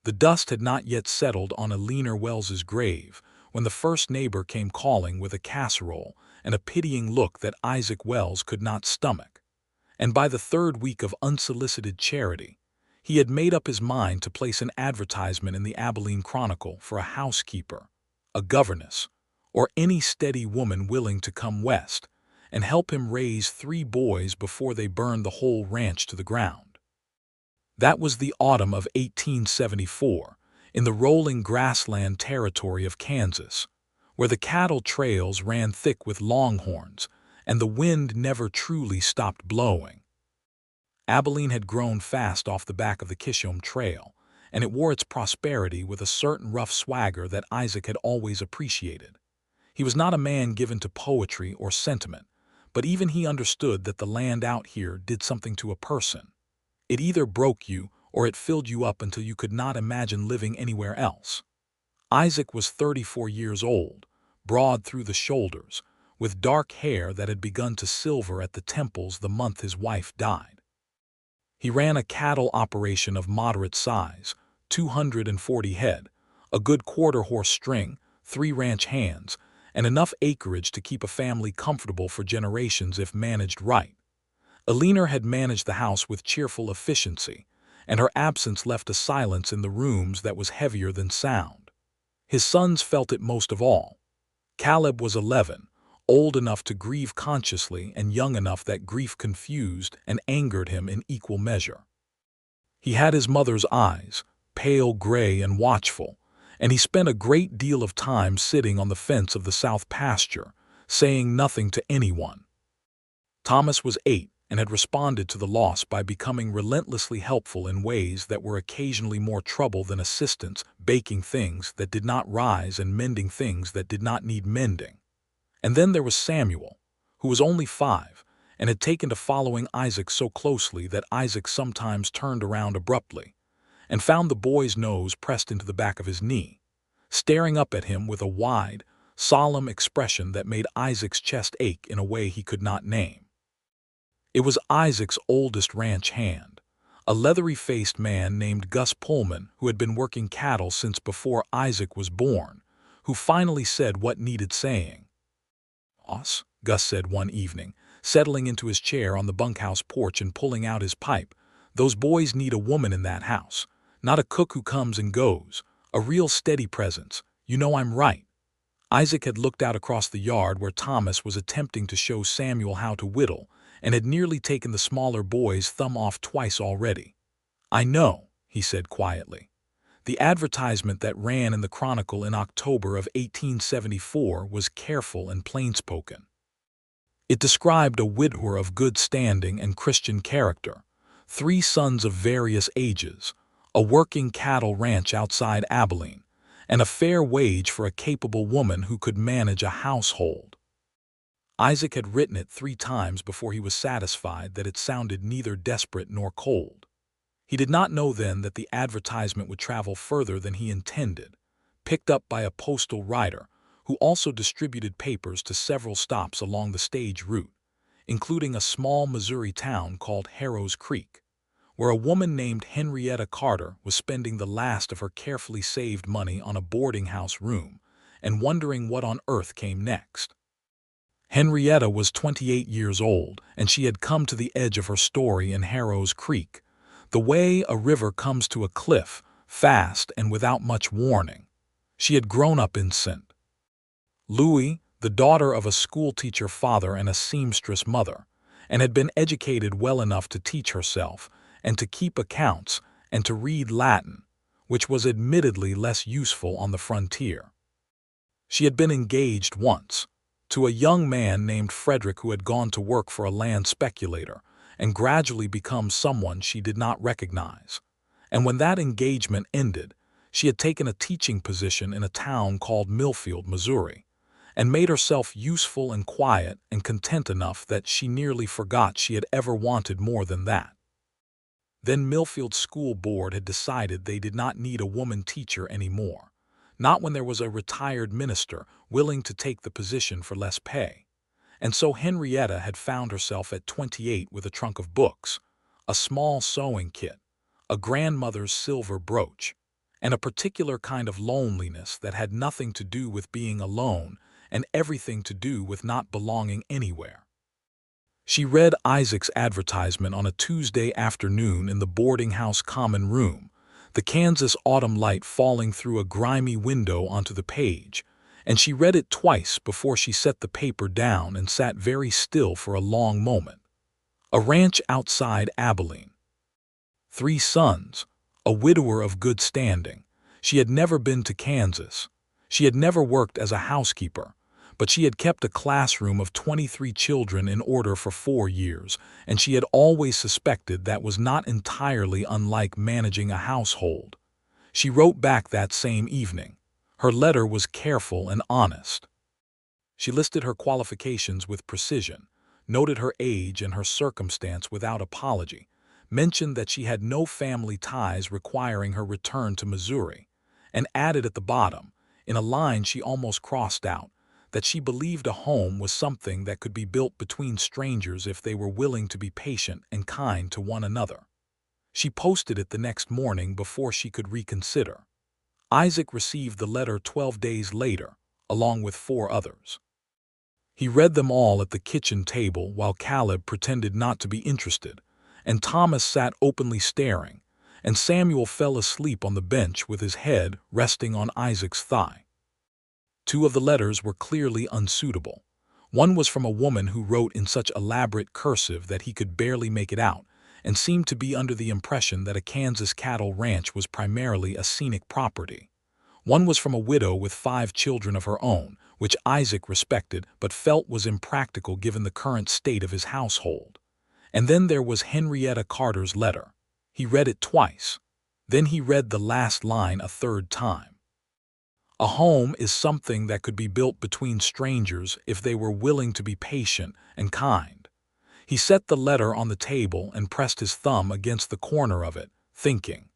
The dust had not yet settled on Eleanor Wells's grave when the first neighbor came calling with a casserole and a pitying look that Isaac Wells could not stomach. And by the third week of unsolicited charity, he had made up his mind to place an advertisement in the Abilene Chronicle for a housekeeper, a governess, or any steady woman willing to come west and help him raise 3 boys before they burned the whole ranch to the ground. That was the autumn of 1874, in the rolling grassland territory of Kansas, where the cattle trails ran thick with longhorns and the wind never truly stopped blowing. Abilene had grown fast off the back of the Chisholm Trail, and it wore its prosperity with a certain rough swagger that Isaac had always appreciated. He was not a man given to poetry or sentiment, but even he understood that the land out here did something to a person. It either broke you or it filled you up until you could not imagine living anywhere else. Isaac was 34 years old, broad through the shoulders, with dark hair that had begun to silver at the temples the month his wife died. He ran a cattle operation of moderate size, 240 head, a good quarter-horse string, 3 ranch hands, and enough acreage to keep a family comfortable for generations if managed right. Eleanor had managed the house with cheerful efficiency, and her absence left a silence in the rooms that was heavier than sound. His sons felt it most of all. Caleb was 11, old enough to grieve consciously and young enough that grief confused and angered him in equal measure. He had his mother's eyes, pale gray and watchful, and he spent a great deal of time sitting on the fence of the south pasture, saying nothing to anyone. Thomas was 8 and had responded to the loss by becoming relentlessly helpful in ways that were occasionally more trouble than assistance, baking things that did not rise and mending things that did not need mending. And then there was Samuel, who was only 5 and had taken to following Isaac so closely that Isaac sometimes turned around abruptly and found the boy's nose pressed into the back of his knee, staring up at him with a wide, solemn expression that made Isaac's chest ache in a way he could not name. It was Isaac's oldest ranch hand, a leathery-faced man named Gus Pullman who had been working cattle since before Isaac was born, who finally said what needed saying. "Boss," Gus said one evening, settling into his chair on the bunkhouse porch and pulling out his pipe, "those boys need a woman in that house, not a cook who comes and goes, a real steady presence. You know I'm right." Isaac had looked out across the yard where Thomas was attempting to show Samuel how to whittle, and had nearly taken the smaller boy's thumb off twice already. "I know," he said quietly. The advertisement that ran in the Chronicle in October of 1874 was careful and plain-spoken. It described a widower of good standing and Christian character, 3 sons of various ages, a working cattle ranch outside Abilene, and a fair wage for a capable woman who could manage a household. Isaac had written it 3 times before he was satisfied that it sounded neither desperate nor cold. He did not know then that the advertisement would travel further than he intended, picked up by a postal rider who also distributed papers to several stops along the stage route, including a small Missouri town called Harrow's Creek, where a woman named Henrietta Carter was spending the last of her carefully saved money on a boarding house room and wondering what on earth came next. Henrietta was 28 years old, and she had come to the edge of her story in Harrow's Creek, the way a river comes to a cliff, fast and without much warning. She had grown up in St. Louis, the daughter of a schoolteacher father and a seamstress mother, and had been educated well enough to teach herself, and to keep accounts, and to read Latin, which was admittedly less useful on the frontier. She had been engaged once, to a young man named Frederick who had gone to work for a land speculator, and gradually become someone she did not recognize. And when that engagement ended, she had taken a teaching position in a town called Millfield, Missouri, and made herself useful and quiet and content enough that she nearly forgot she had ever wanted more than that. Then Millfield's school board had decided they did not need a woman teacher anymore, not when there was a retired minister willing to take the position for less pay. And so Henrietta had found herself at 28 with a trunk of books, a small sewing kit, a grandmother's silver brooch, and a particular kind of loneliness that had nothing to do with being alone and everything to do with not belonging anywhere. She read Isaac's advertisement on a Tuesday afternoon in the boarding house common room, the Kansas autumn light falling through a grimy window onto the page, and she read it twice before she set the paper down and sat very still for a long moment. A ranch outside Abilene. 3 sons, a widower of good standing. She had never been to Kansas. She had never worked as a housekeeper, but she had kept a classroom of 23 children in order for 4 years, and she had always suspected that was not entirely unlike managing a household. She wrote back that same evening. Her letter was careful and honest. She listed her qualifications with precision, noted her age and her circumstance without apology, mentioned that she had no family ties requiring her return to Missouri, and added at the bottom, in a line she almost crossed out, that she believed a home was something that could be built between strangers if they were willing to be patient and kind to one another. She posted it the next morning before she could reconsider. Isaac received the letter 12 days later, along with 4 others. He read them all at the kitchen table while Caleb pretended not to be interested, and Thomas sat openly staring, and Samuel fell asleep on the bench with his head resting on Isaac's thigh. 2 of the letters were clearly unsuitable. One was from a woman who wrote in such elaborate cursive that he could barely make it out, and seemed to be under the impression that a Kansas cattle ranch was primarily a scenic property. One was from a widow with 5 children of her own, which Isaac respected but felt was impractical given the current state of his household. And then there was Henrietta Carter's letter. He read it twice. Then he read the last line a 3rd time. A home is something that could be built between strangers if they were willing to be patient and kind. He set the letter on the table and pressed his thumb against the corner of it, thinking.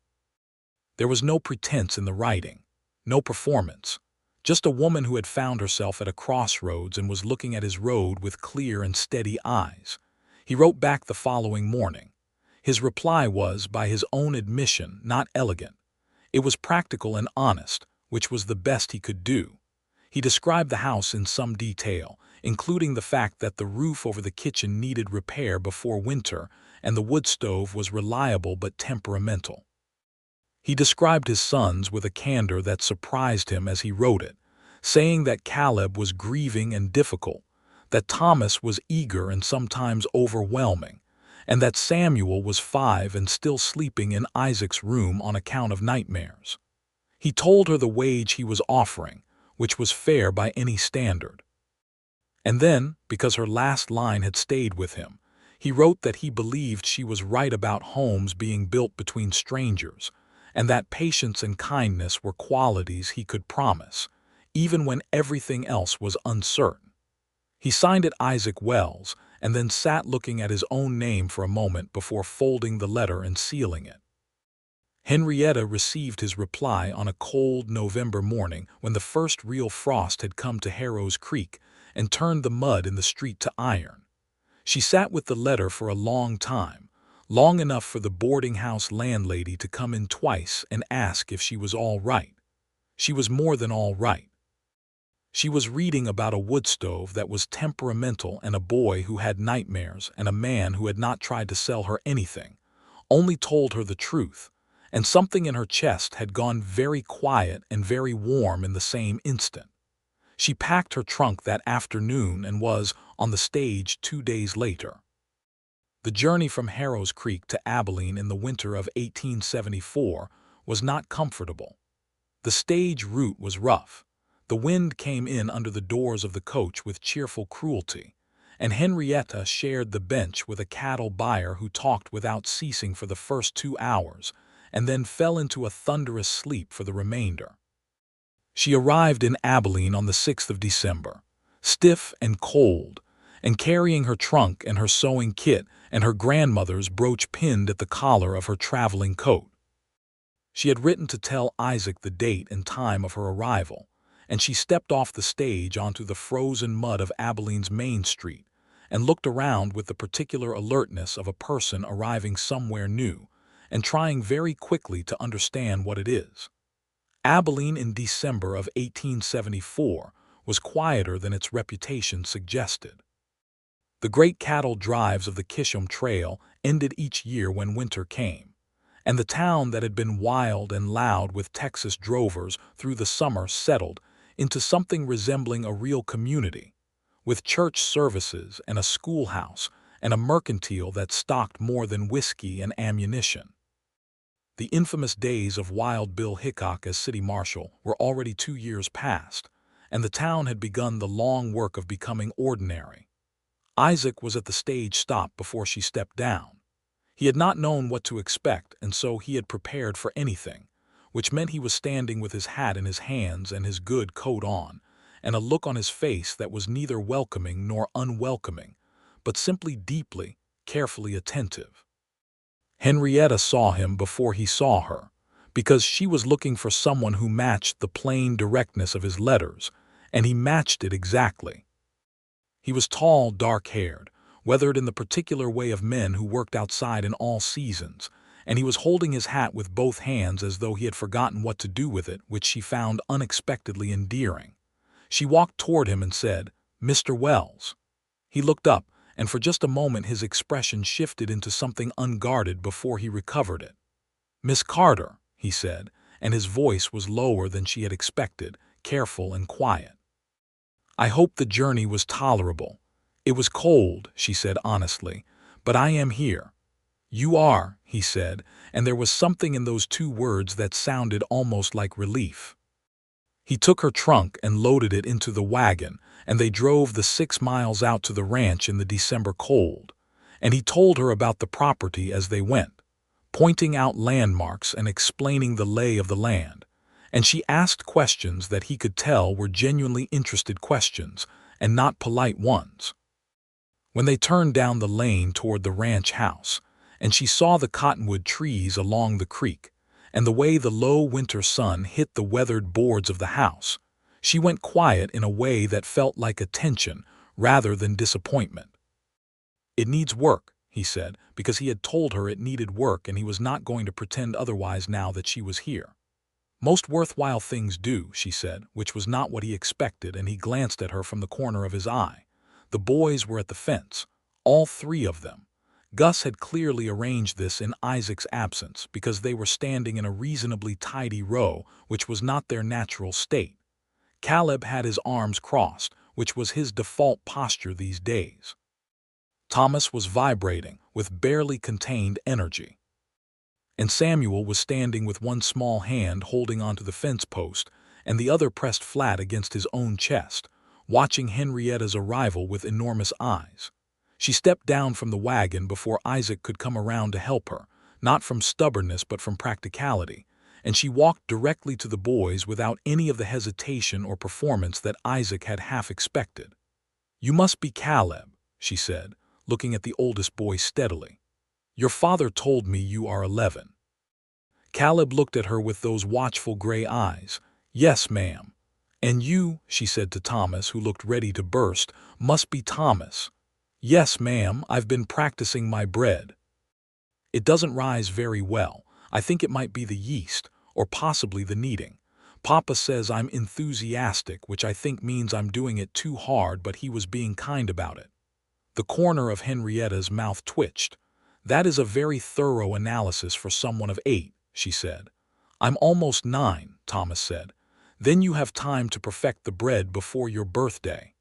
There was no pretense in the writing, no performance, just a woman who had found herself at a crossroads and was looking at his road with clear and steady eyes. He wrote back the following morning. His reply was, by his own admission, not elegant. It was practical and honest, which was the best he could do. He described the house in some detail, including the fact that the roof over the kitchen needed repair before winter and the wood stove was reliable but temperamental. He described his sons with a candor that surprised him as he wrote it, saying that Caleb was grieving and difficult, that Thomas was eager and sometimes overwhelming, and that Samuel was 5 and still sleeping in Isaac's room on account of nightmares. He told her the wage he was offering, which was fair by any standard. And then, because her last line had stayed with him, he wrote that he believed she was right about homes being built between strangers, and that patience and kindness were qualities he could promise, even when everything else was uncertain. He signed it Isaac Wells, and then sat looking at his own name for a moment before folding the letter and sealing it. Henrietta received his reply on a cold November morning when the first real frost had come to Harrow's Creek and turned the mud in the street to iron. She sat with the letter for a long time, long enough for the boarding house landlady to come in twice and ask if she was all right. She was more than all right. She was reading about a wood stove that was temperamental and a boy who had nightmares and a man who had not tried to sell her anything, only told her the truth, and something in her chest had gone very quiet and very warm in the same instant. She packed her trunk that afternoon and was on the stage 2 days later. The journey from Harrow's Creek to Abilene in the winter of 1874 was not comfortable. The stage route was rough. The wind came in under the doors of the coach with cheerful cruelty, and Henrietta shared the bench with a cattle buyer who talked without ceasing for the first 2 hours, and then fell into a thunderous sleep for the remainder. She arrived in Abilene on the 6th of December, stiff and cold, and carrying her trunk and her sewing kit and her grandmother's brooch pinned at the collar of her traveling coat. She had written to tell Isaac the date and time of her arrival, and she stepped off the stage onto the frozen mud of Abilene's Main Street and looked around with the particular alertness of a person arriving somewhere new and trying very quickly to understand what it is. Abilene in December of 1874 was quieter than its reputation suggested. The great cattle drives of the Chisholm Trail ended each year when winter came, and the town that had been wild and loud with Texas drovers through the summer settled into something resembling a real community, with church services and a schoolhouse and a mercantile that stocked more than whiskey and ammunition. The infamous days of Wild Bill Hickok as city marshal were already 2 years past, and the town had begun the long work of becoming ordinary. Isaac was at the stage stop before she stepped down. He had not known what to expect, and so he had prepared for anything, which meant he was standing with his hat in his hands and his good coat on, and a look on his face that was neither welcoming nor unwelcoming, but simply deeply, carefully attentive. Henrietta saw him before he saw her, because she was looking for someone who matched the plain directness of his letters, and he matched it exactly. He was tall, dark-haired, weathered in the particular way of men who worked outside in all seasons, and he was holding his hat with both hands as though he had forgotten what to do with it, which she found unexpectedly endearing. She walked toward him and said, "Mr. Wells." He looked up, and for just a moment his expression shifted into something unguarded before he recovered it. "Miss Carter," he said, and his voice was lower than she had expected, careful and quiet. "I hope the journey was tolerable. It was cold," she said honestly, "but I am here." "You are," he said, and there was something in those 2 words that sounded almost like relief. He took her trunk and loaded it into the wagon, and they drove the 6 miles out to the ranch in the December cold, and he told her about the property as they went, pointing out landmarks and explaining the lay of the land, and she asked questions that he could tell were genuinely interested questions and not polite ones. When they turned down the lane toward the ranch house, and she saw the cottonwood trees along the creek, and the way the low winter sun hit the weathered boards of the house, she went quiet in a way that felt like attention rather than disappointment. "It needs work," he said, because he had told her it needed work and he was not going to pretend otherwise now that she was here. "Most worthwhile things do," she said, which was not what he expected, and he glanced at her from the corner of his eye. The boys were at the fence, all 3 of them. Gus had clearly arranged this in Isaac's absence because they were standing in a reasonably tidy row, which was not their natural state. Caleb had his arms crossed, which was his default posture these days. Thomas was vibrating with barely contained energy. And Samuel was standing with one small hand holding onto the fence post and the other pressed flat against his own chest, watching Henrietta's arrival with enormous eyes. She stepped down from the wagon before Isaac could come around to help her, not from stubbornness but from practicality, and she walked directly to the boys without any of the hesitation or performance that Isaac had half expected. "You must be Caleb," she said, looking at the oldest boy steadily. "Your father told me you are 11. Caleb looked at her with those watchful gray eyes. "Yes, ma'am." "And you," she said to Thomas, who looked ready to burst, "must be Thomas." "Yes, ma'am, I've been practicing my bread. It doesn't rise very well. I think it might be the yeast, or possibly the kneading. Papa says I'm enthusiastic, which I think means I'm doing it too hard, but he was being kind about it." The corner of Henrietta's mouth twitched. "That is a very thorough analysis for someone of 8, she said. "I'm almost 9, Thomas said. "Then you have time to perfect the bread before your birthday."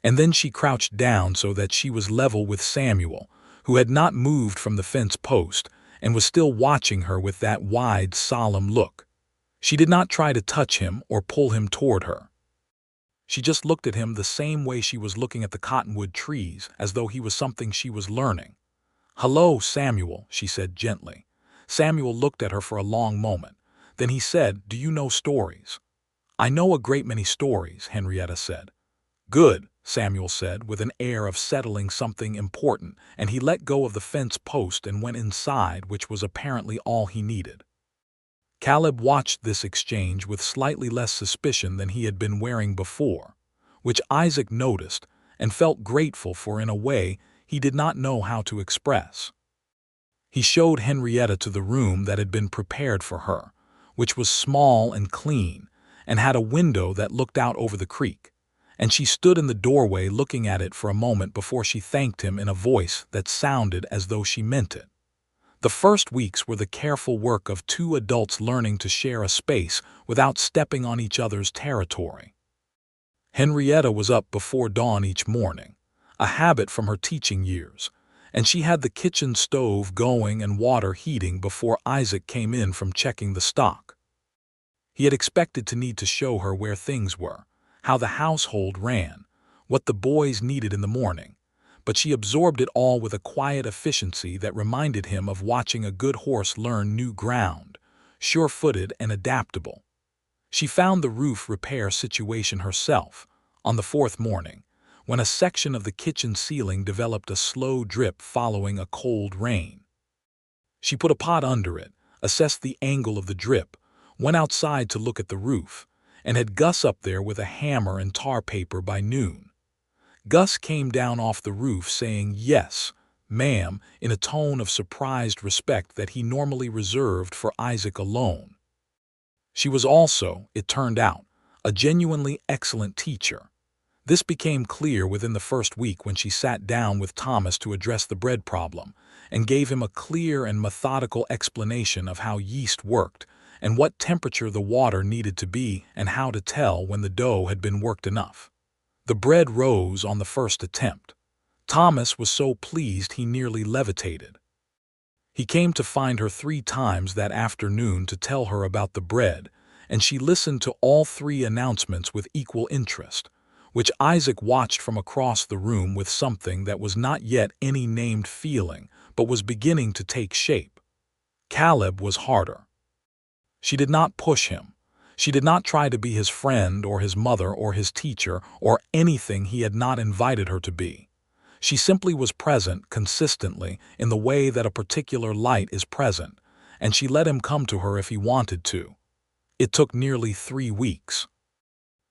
And then she crouched down so that she was level with Samuel, who had not moved from the fence post and was still watching her with that wide, solemn look. She did not try to touch him or pull him toward her. She just looked at him the same way she was looking at the cottonwood trees, as though he was something she was learning. "Hello, Samuel," she said gently. Samuel looked at her for a long moment. Then he said, "Do you know stories?" "I know a great many stories," Henrietta said. "Good," Samuel said, with an air of settling something important, and he let go of the fence post and went inside, which was apparently all he needed. Caleb watched this exchange with slightly less suspicion than he had been wearing before, which Isaac noticed and felt grateful for in a way he did not know how to express. He showed Henrietta to the room that had been prepared for her, which was small and clean, and had a window that looked out over the creek, and she stood in the doorway looking at it for a moment before she thanked him in a voice that sounded as though she meant it. The first weeks were the careful work of two adults learning to share a space without stepping on each other's territory. Henrietta was up before dawn each morning, a habit from her teaching years, and she had the kitchen stove going and water heating before Isaac came in from checking the stock. He had expected to need to show her where things were, how the household ran, what the boys needed in the morning, but she absorbed it all with a quiet efficiency that reminded him of watching a good horse learn new ground, sure-footed and adaptable. She found the roof repair situation herself on the fourth morning, when a section of the kitchen ceiling developed a slow drip following a cold rain. She put a pot under it, assessed the angle of the drip, went outside to look at the roof, and had Gus up there with a hammer and tar paper by noon. Gus came down off the roof saying, "Yes, ma'am," in a tone of surprised respect that he normally reserved for Isaac alone. She was also, it turned out, a genuinely excellent teacher. This became clear within the first week when she sat down with Thomas to address the bread problem and gave him a clear and methodical explanation of how yeast worked and what temperature the water needed to be and how to tell when the dough had been worked enough. The bread rose on the first attempt. Thomas was so pleased he nearly levitated. He came to find her 3 times that afternoon to tell her about the bread, and she listened to all 3 announcements with equal interest, which Isaac watched from across the room with something that was not yet any named feeling, but was beginning to take shape. Caleb was harder. She did not push him. She did not try to be his friend or his mother or his teacher or anything he had not invited her to be. She simply was present consistently in the way that a particular light is present, and she let him come to her if he wanted to. It took nearly 3 weeks.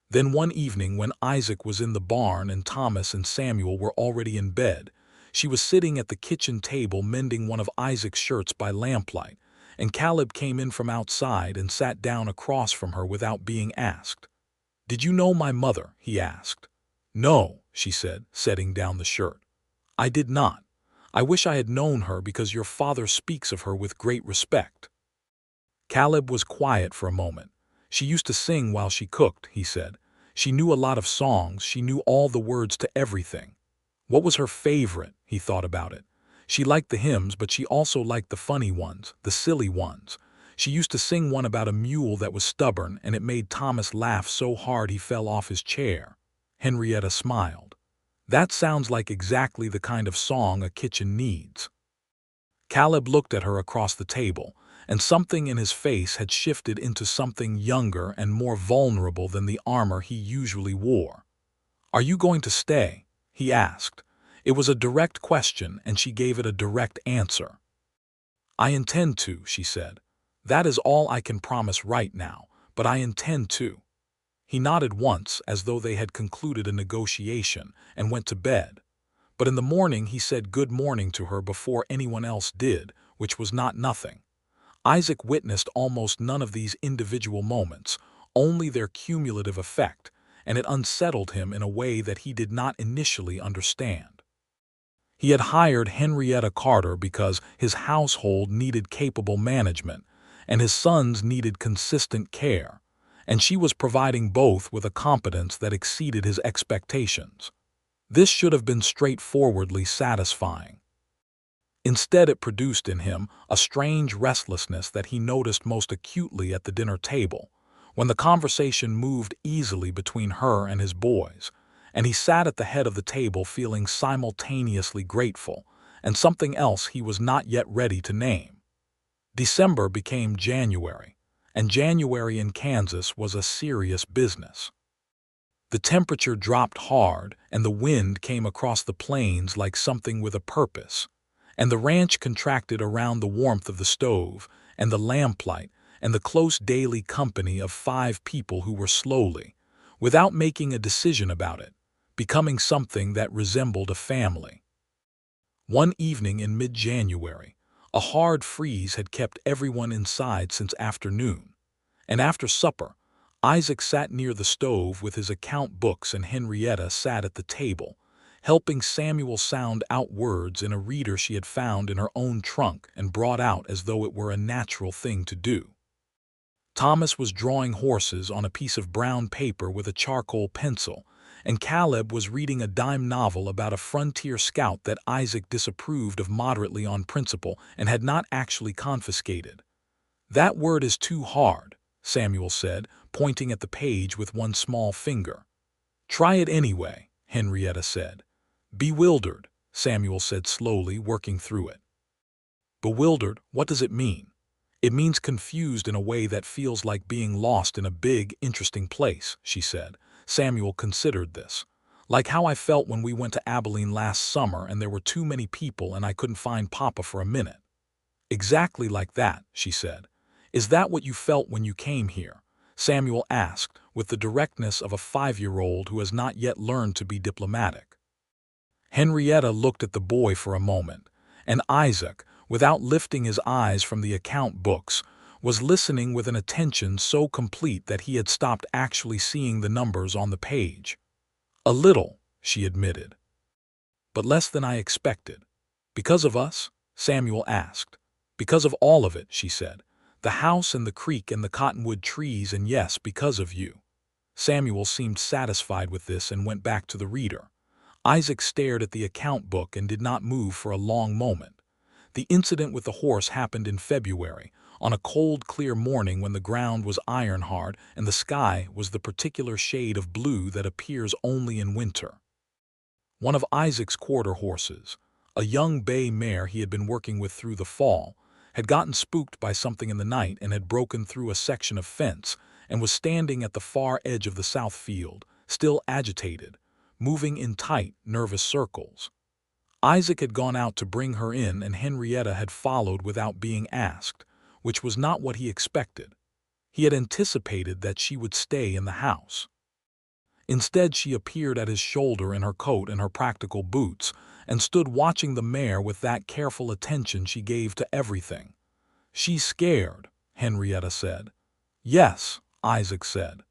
Then one evening when Isaac was in the barn and Thomas and Samuel were already in bed, she was sitting at the kitchen table mending one of Isaac's shirts by lamplight, and Caleb came in from outside and sat down across from her without being asked. "Did you know my mother?" he asked. "No," she said, setting down the shirt. "I did not. I wish I had known her because your father speaks of her with great respect." Caleb was quiet for a moment. "She used to sing while she cooked," he said. "She knew a lot of songs, she knew all the words to everything." What was her favorite? He thought about it. She liked the hymns, but she also liked the funny ones, the silly ones. She used to sing one about a mule that was stubborn, and it made Thomas laugh so hard he fell off his chair. Henrietta smiled. "That sounds like exactly the kind of song a kitchen needs." Caleb looked at her across the table, and something in his face had shifted into something younger and more vulnerable than the armor he usually wore. "Are you going to stay?" he asked. It was a direct question, and she gave it a direct answer. "I intend to," she said. "That is all I can promise right now, but I intend to." He nodded once, as though they had concluded a negotiation, and went to bed. But in the morning he said good morning to her before anyone else did, which was not nothing. Isaac witnessed almost none of these individual moments, only their cumulative effect, and it unsettled him in a way that he did not initially understand. He had hired Henrietta Carter because his household needed capable management, and his sons needed consistent care, and she was providing both with a competence that exceeded his expectations. This should have been straightforwardly satisfying. Instead, it produced in him a strange restlessness that he noticed most acutely at the dinner table, when the conversation moved easily between her and his boys, and he sat at the head of the table feeling simultaneously grateful and something else he was not yet ready to name. December became January, and January in Kansas was a serious business. The temperature dropped hard, and the wind came across the plains like something with a purpose, and the ranch contracted around the warmth of the stove and the lamplight and the close daily company of 5 people who were slowly, without making a decision about it, becoming something that resembled a family. One evening in mid-January, a hard freeze had kept everyone inside since afternoon, And after supper, Isaac sat near the stove with his account books and Henrietta sat at the table, helping Samuel sound out words in a reader she had found in her own trunk and brought out as though it were a natural thing to do. Thomas was drawing horses on a piece of brown paper with a charcoal pencil, and Caleb was reading a dime novel about a frontier scout that Isaac disapproved of moderately on principle and had not actually confiscated. "That word is too hard," Samuel said, pointing at the page with one small finger. "Try it anyway," Henrietta said. "Bewildered," Samuel said slowly, working through it. "Bewildered, what does it mean?" "It means confused in a way that feels like being lost in a big, interesting place," she said. Samuel considered this. "Like how I felt when we went to Abilene last summer and there were too many people and I couldn't find Papa for a minute." "Exactly like that," she said. "Is that what you felt when you came here?" Samuel asked, with the directness of a 5-year-old who has not yet learned to be diplomatic. Henrietta looked at the boy for a moment, and Isaac, without lifting his eyes from the account books, was listening with an attention so complete that he had stopped actually seeing the numbers on the page. "A little," she admitted. "But less than I expected." "Because of us?" Samuel asked. "Because of all of it," she said. "The house and the creek and the cottonwood trees, and yes, because of you." Samuel seemed satisfied with this and went back to the reader. Isaac stared at the account book and did not move for a long moment. The incident with the horse happened in February, on a cold, clear morning when the ground was iron-hard and the sky was the particular shade of blue that appears only in winter. One of Isaac's quarter horses, a young bay mare he had been working with through the fall, had gotten spooked by something in the night and had broken through a section of fence and was standing at the far edge of the south field, still agitated, moving in tight, nervous circles. Isaac had gone out to bring her in and Henrietta had followed without being asked, which was not what he expected. He had anticipated that she would stay in the house. Instead, she appeared at his shoulder in her coat and her practical boots and stood watching the mare with that careful attention she gave to everything. "She's scared," Henrietta said. "Yes," Isaac said.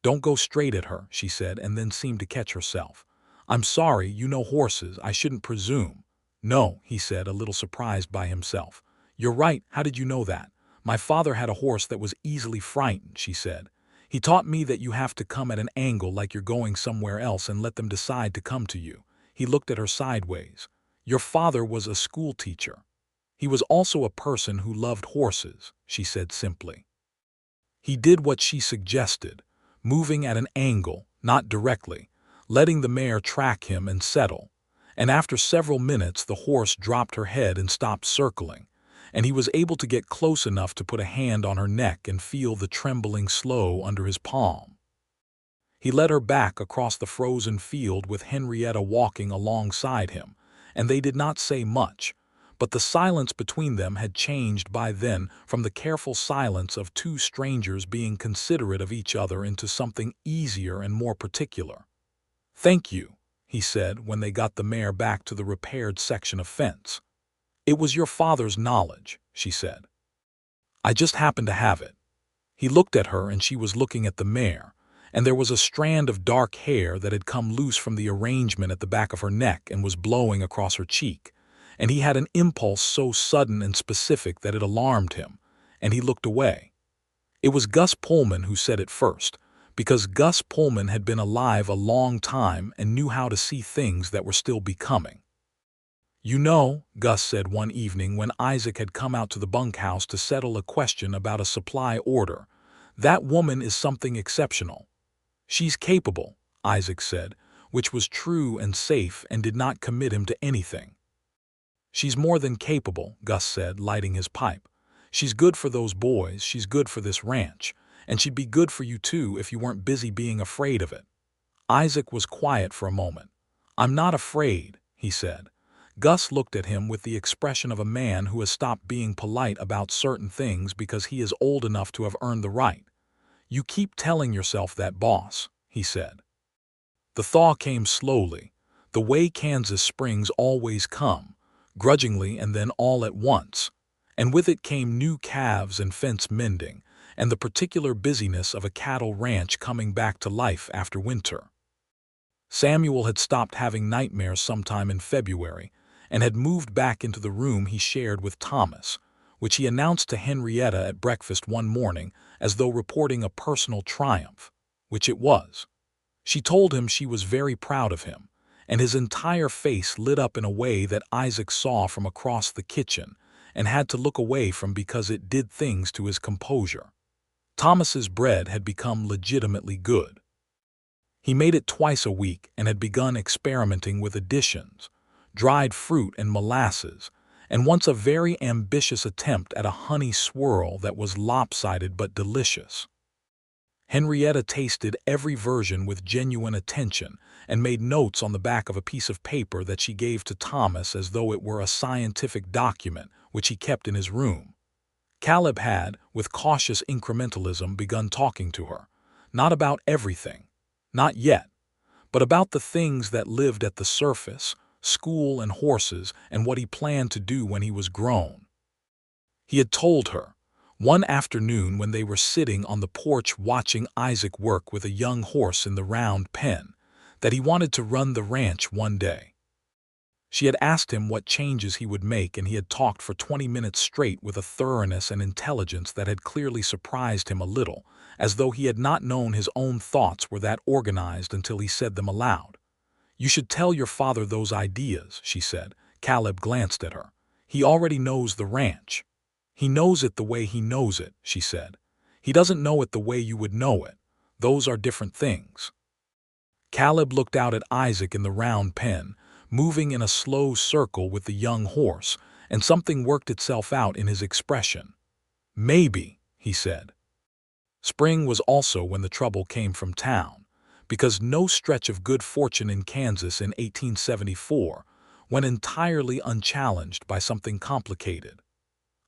"Don't go straight at her," she said, and then seemed to catch herself. "I'm sorry, you know horses, I shouldn't presume." "No," he said, a little surprised by himself. "You're right, how did you know that?" "My father had a horse that was easily frightened," she said. "He taught me that you have to come at an angle like you're going somewhere else and let them decide to come to you." He looked at her sideways. "Your father was a schoolteacher." "He was also a person who loved horses," she said simply. He did what she suggested, moving at an angle, not directly, letting the mare track him and settle, and after several minutes the horse dropped her head and stopped circling, and he was able to get close enough to put a hand on her neck and feel the trembling slow under his palm. He led her back across the frozen field with Henrietta walking alongside him, and they did not say much, but the silence between them had changed by then from the careful silence of two strangers being considerate of each other into something easier and more particular. "Thank you," he said when they got the mare back to the repaired section of fence. "It was your father's knowledge," she said. "I just happened to have it." He looked at her and she was looking at the mare, and there was a strand of dark hair that had come loose from the arrangement at the back of her neck and was blowing across her cheek, and he had an impulse so sudden and specific that it alarmed him, and he looked away. It was Gus Pullman who said it first, because Gus Pullman had been alive a long time and knew how to see things that were still becoming. "You know," Gus said one evening when Isaac had come out to the bunkhouse to settle a question about a supply order, "that woman is something exceptional." "She's capable," Isaac said, which was true and safe and did not commit him to anything. "She's more than capable," Gus said, lighting his pipe. "She's good for those boys, she's good for this ranch, and she'd be good for you too if you weren't busy being afraid of it." Isaac was quiet for a moment. "I'm not afraid," he said. Gus looked at him with the expression of a man who has stopped being polite about certain things because he is old enough to have earned the right. "You keep telling yourself that, boss," he said. The thaw came slowly, the way Kansas springs always come, grudgingly and then all at once, and with it came new calves and fence mending, and the particular busyness of a cattle ranch coming back to life after winter. Samuel had stopped having nightmares sometime in February and had moved back into the room he shared with Thomas, which he announced to Henrietta at breakfast one morning as though reporting a personal triumph, which it was. She told him she was very proud of him, and his entire face lit up in a way that Isaac saw from across the kitchen and had to look away from because it did things to his composure. Thomas's bread had become legitimately good. He made it twice a week and had begun experimenting with additions, dried fruit and molasses, and once a very ambitious attempt at a honey swirl that was lopsided but delicious. Henrietta tasted every version with genuine attention and made notes on the back of a piece of paper that she gave to Thomas as though it were a scientific document which he kept in his room. Caleb had, with cautious incrementalism, begun talking to her, not about everything, not yet, but about the things that lived at the surface, school and horses, and what he planned to do when he was grown. He had told her, one afternoon when they were sitting on the porch watching Isaac work with a young horse in the round pen, that he wanted to run the ranch one day. She had asked him what changes he would make, and he had talked for 20 minutes straight with a thoroughness and intelligence that had clearly surprised him a little, as though he had not known his own thoughts were that organized until he said them aloud. "You should tell your father those ideas," she said. Caleb glanced at her. "He already knows the ranch." "He knows it the way he knows it," she said. "He doesn't know it the way you would know it. Those are different things." Caleb looked out at Isaac in the round pen, moving in a slow circle with the young horse, and something worked itself out in his expression. "Maybe," he said. Spring was also when the trouble came from town, because no stretch of good fortune in Kansas in 1874 went entirely unchallenged by something complicated.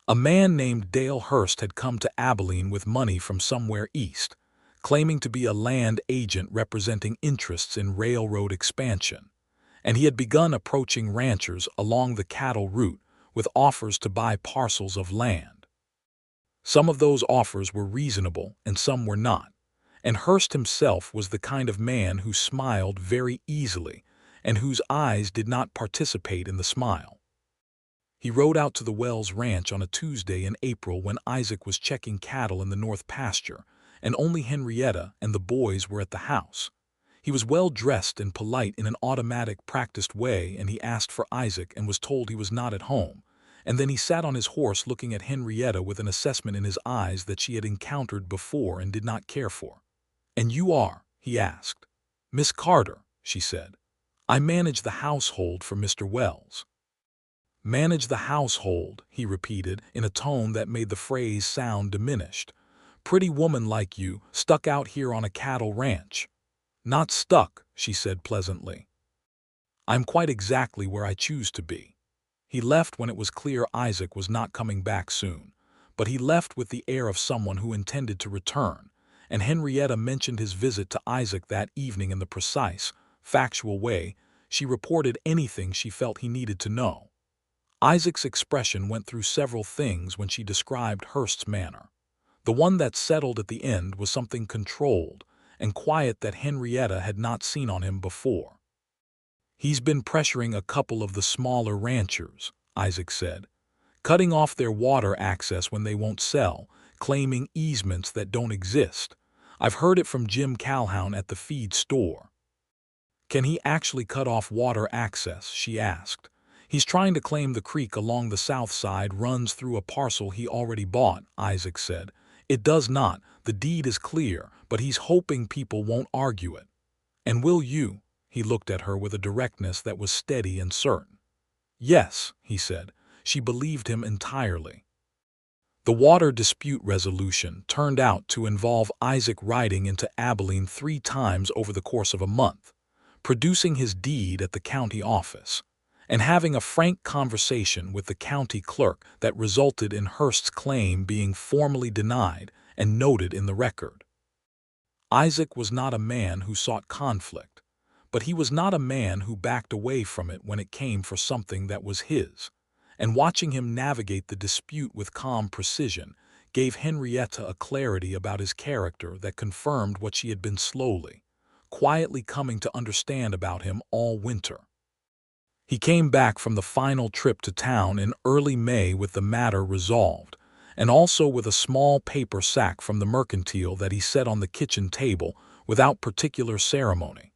A man named Dale Hurst had come to Abilene with money from somewhere east, claiming to be a land agent representing interests in railroad expansion, and he had begun approaching ranchers along the cattle route with offers to buy parcels of land. Some of those offers were reasonable and some were not, and Hurst himself was the kind of man who smiled very easily and whose eyes did not participate in the smile. He rode out to the Wells Ranch on a Tuesday in April when Isaac was checking cattle in the north pasture, and only Henrietta and the boys were at the house. He was well dressed and polite in an automatic, practiced way, and he asked for Isaac and was told he was not at home. And then he sat on his horse looking at Henrietta with an assessment in his eyes that she had encountered before and did not care for. "And you are?" he asked. "Miss Carter," she said. "I manage the household for Mr. Wells." "Manage the household," he repeated in a tone that made the phrase sound diminished. "Pretty woman like you, stuck out here on a cattle ranch." "Not stuck," she said pleasantly. "I'm quite exactly where I choose to be." He left when it was clear Isaac was not coming back soon, but he left with the air of someone who intended to return, and Henrietta mentioned his visit to Isaac that evening in the precise, factual way she reported anything she felt he needed to know. Isaac's expression went through several things when she described Hurst's manner. The one that settled at the end was something controlled and quiet that Henrietta had not seen on him before. "He's been pressuring a couple of the smaller ranchers," Isaac said, "cutting off their water access when they won't sell, claiming easements that don't exist. I've heard it from Jim Calhoun at the feed store." "Can he actually cut off water access?" she asked. "He's trying to claim the creek along the south side runs through a parcel he already bought," Isaac said. "It does not. The deed is clear, but he's hoping people won't argue it." "And will you?" He looked at her with a directness that was steady and certain. "Yes," he said. She believed him entirely. The water dispute resolution turned out to involve Isaac riding into Abilene 3 times over the course of a month, producing his deed at the county office, and having a frank conversation with the county clerk that resulted in Hurst's claim being formally denied and noted in the record. Isaac was not a man who sought conflict, but he was not a man who backed away from it when it came for something that was his, and watching him navigate the dispute with calm precision gave Henrietta a clarity about his character that confirmed what she had been slowly, quietly coming to understand about him all winter. He came back from the final trip to town in early May with the matter resolved, and also with a small paper sack from the mercantile that he set on the kitchen table without particular ceremony.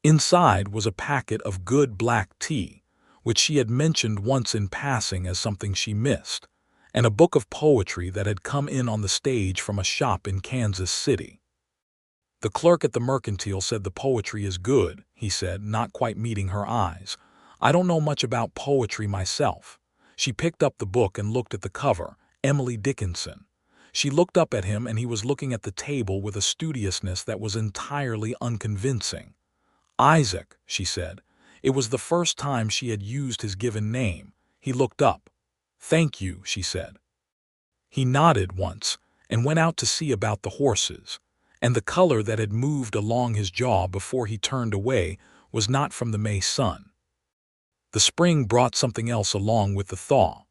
Inside was a packet of good black tea, which she had mentioned once in passing as something she missed, and a book of poetry that had come in on the stage from a shop in Kansas City. "The clerk at the mercantile said the poetry is good," he said, not quite meeting her eyes. "I don't know much about poetry myself." She picked up the book and looked at the cover, Emily Dickinson. She looked up at him and he was looking at the table with a studiousness that was entirely unconvincing. "Isaac," she said. It was the first time she had used his given name. He looked up. "Thank you," she said. He nodded once and went out to see about the horses, and the color that had moved along his jaw before he turned away was not from the May sun. The spring brought something else along with the thaw,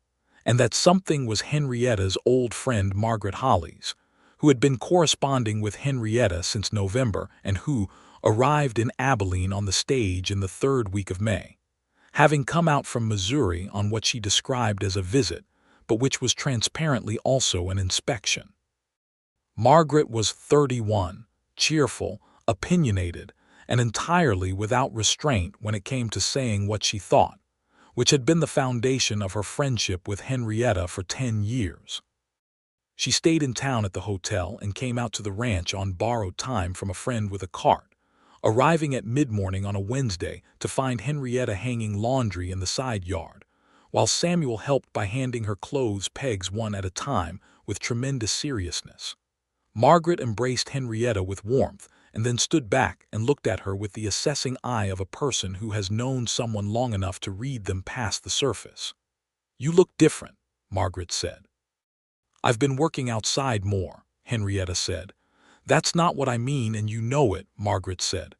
and that something was Henrietta's old friend Margaret Holly's, who had been corresponding with Henrietta since November and who arrived in Abilene on the stage in the third week of May, having come out from Missouri on what she described as a visit, but which was transparently also an inspection. Margaret was 31, cheerful, opinionated, and entirely without restraint when it came to saying what she thought, which had been the foundation of her friendship with Henrietta for 10 years. She stayed in town at the hotel and came out to the ranch on borrowed time from a friend with a cart, arriving at mid-morning on a Wednesday to find Henrietta hanging laundry in the side yard, while Samuel helped by handing her clothes pegs one at a time with tremendous seriousness. Margaret embraced Henrietta with warmth and then stood back and looked at her with the assessing eye of a person who has known someone long enough to read them past the surface. "You look different," Margaret said. "I've been working outside more," Henrietta said. "That's not what I mean, and you know it," Margaret said.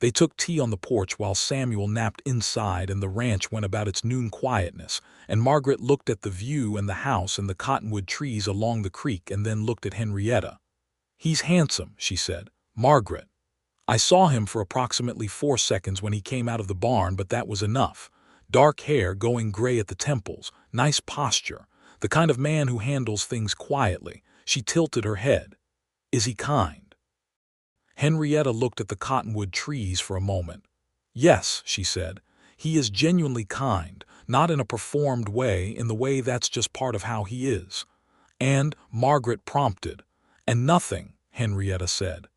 They took tea on the porch while Samuel napped inside and the ranch went about its noon quietness, and Margaret looked at the view and the house and the cottonwood trees along the creek and then looked at Henrietta. "He's handsome," she said. "Margaret, I saw him for approximately 4 seconds when he came out of the barn, but that was enough. Dark hair going gray at the temples, nice posture, the kind of man who handles things quietly." She tilted her head. "Is he kind?" Henrietta looked at the cottonwood trees for a moment. "Yes," she said. "He is genuinely kind, not in a performed way, in the way that's just part of how he is." "And," Margaret prompted. "And nothing," Henrietta said.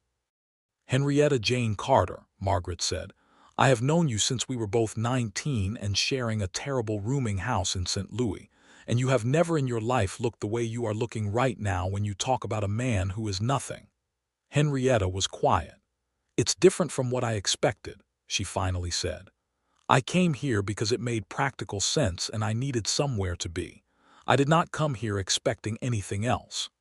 "Henrietta Jane Carter," Margaret said. "I have known you since we were both 19 and sharing a terrible rooming house in St. Louis, and you have never in your life looked the way you are looking right now when you talk about a man who is nothing." Henrietta was quiet. "It's different from what I expected," she finally said. "I came here because it made practical sense and I needed somewhere to be. I did not come here expecting anything else.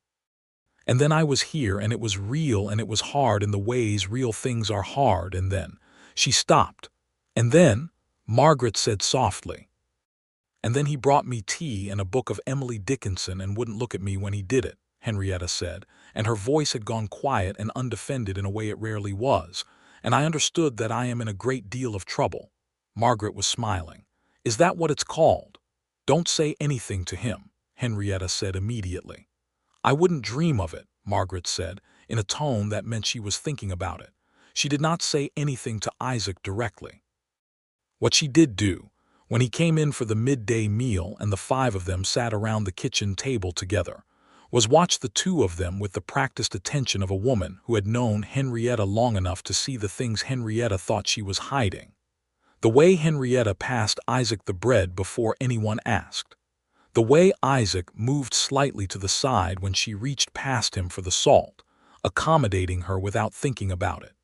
And then I was here and it was real and it was hard in the ways real things are hard, and then—" She stopped. "And then," Margaret said softly. "And then he brought me tea and a book of Emily Dickinson and wouldn't look at me when he did it," Henrietta said, and her voice had gone quiet and undefended in a way it rarely was, "and I understood that I am in a great deal of trouble." Margaret was smiling. "Is that what it's called?" "Don't say anything to him," Henrietta said immediately. "I wouldn't dream of it," Margaret said, in a tone that meant she was thinking about it. She did not say anything to Isaac directly. What she did do, when he came in for the midday meal and the 5 of them sat around the kitchen table together, was watch the 2 of them with the practiced attention of a woman who had known Henrietta long enough to see the things Henrietta thought she was hiding. The way Henrietta passed Isaac the bread before anyone asked. The way Isaac moved slightly to the side when she reached past him for the salt, accommodating her without thinking about it.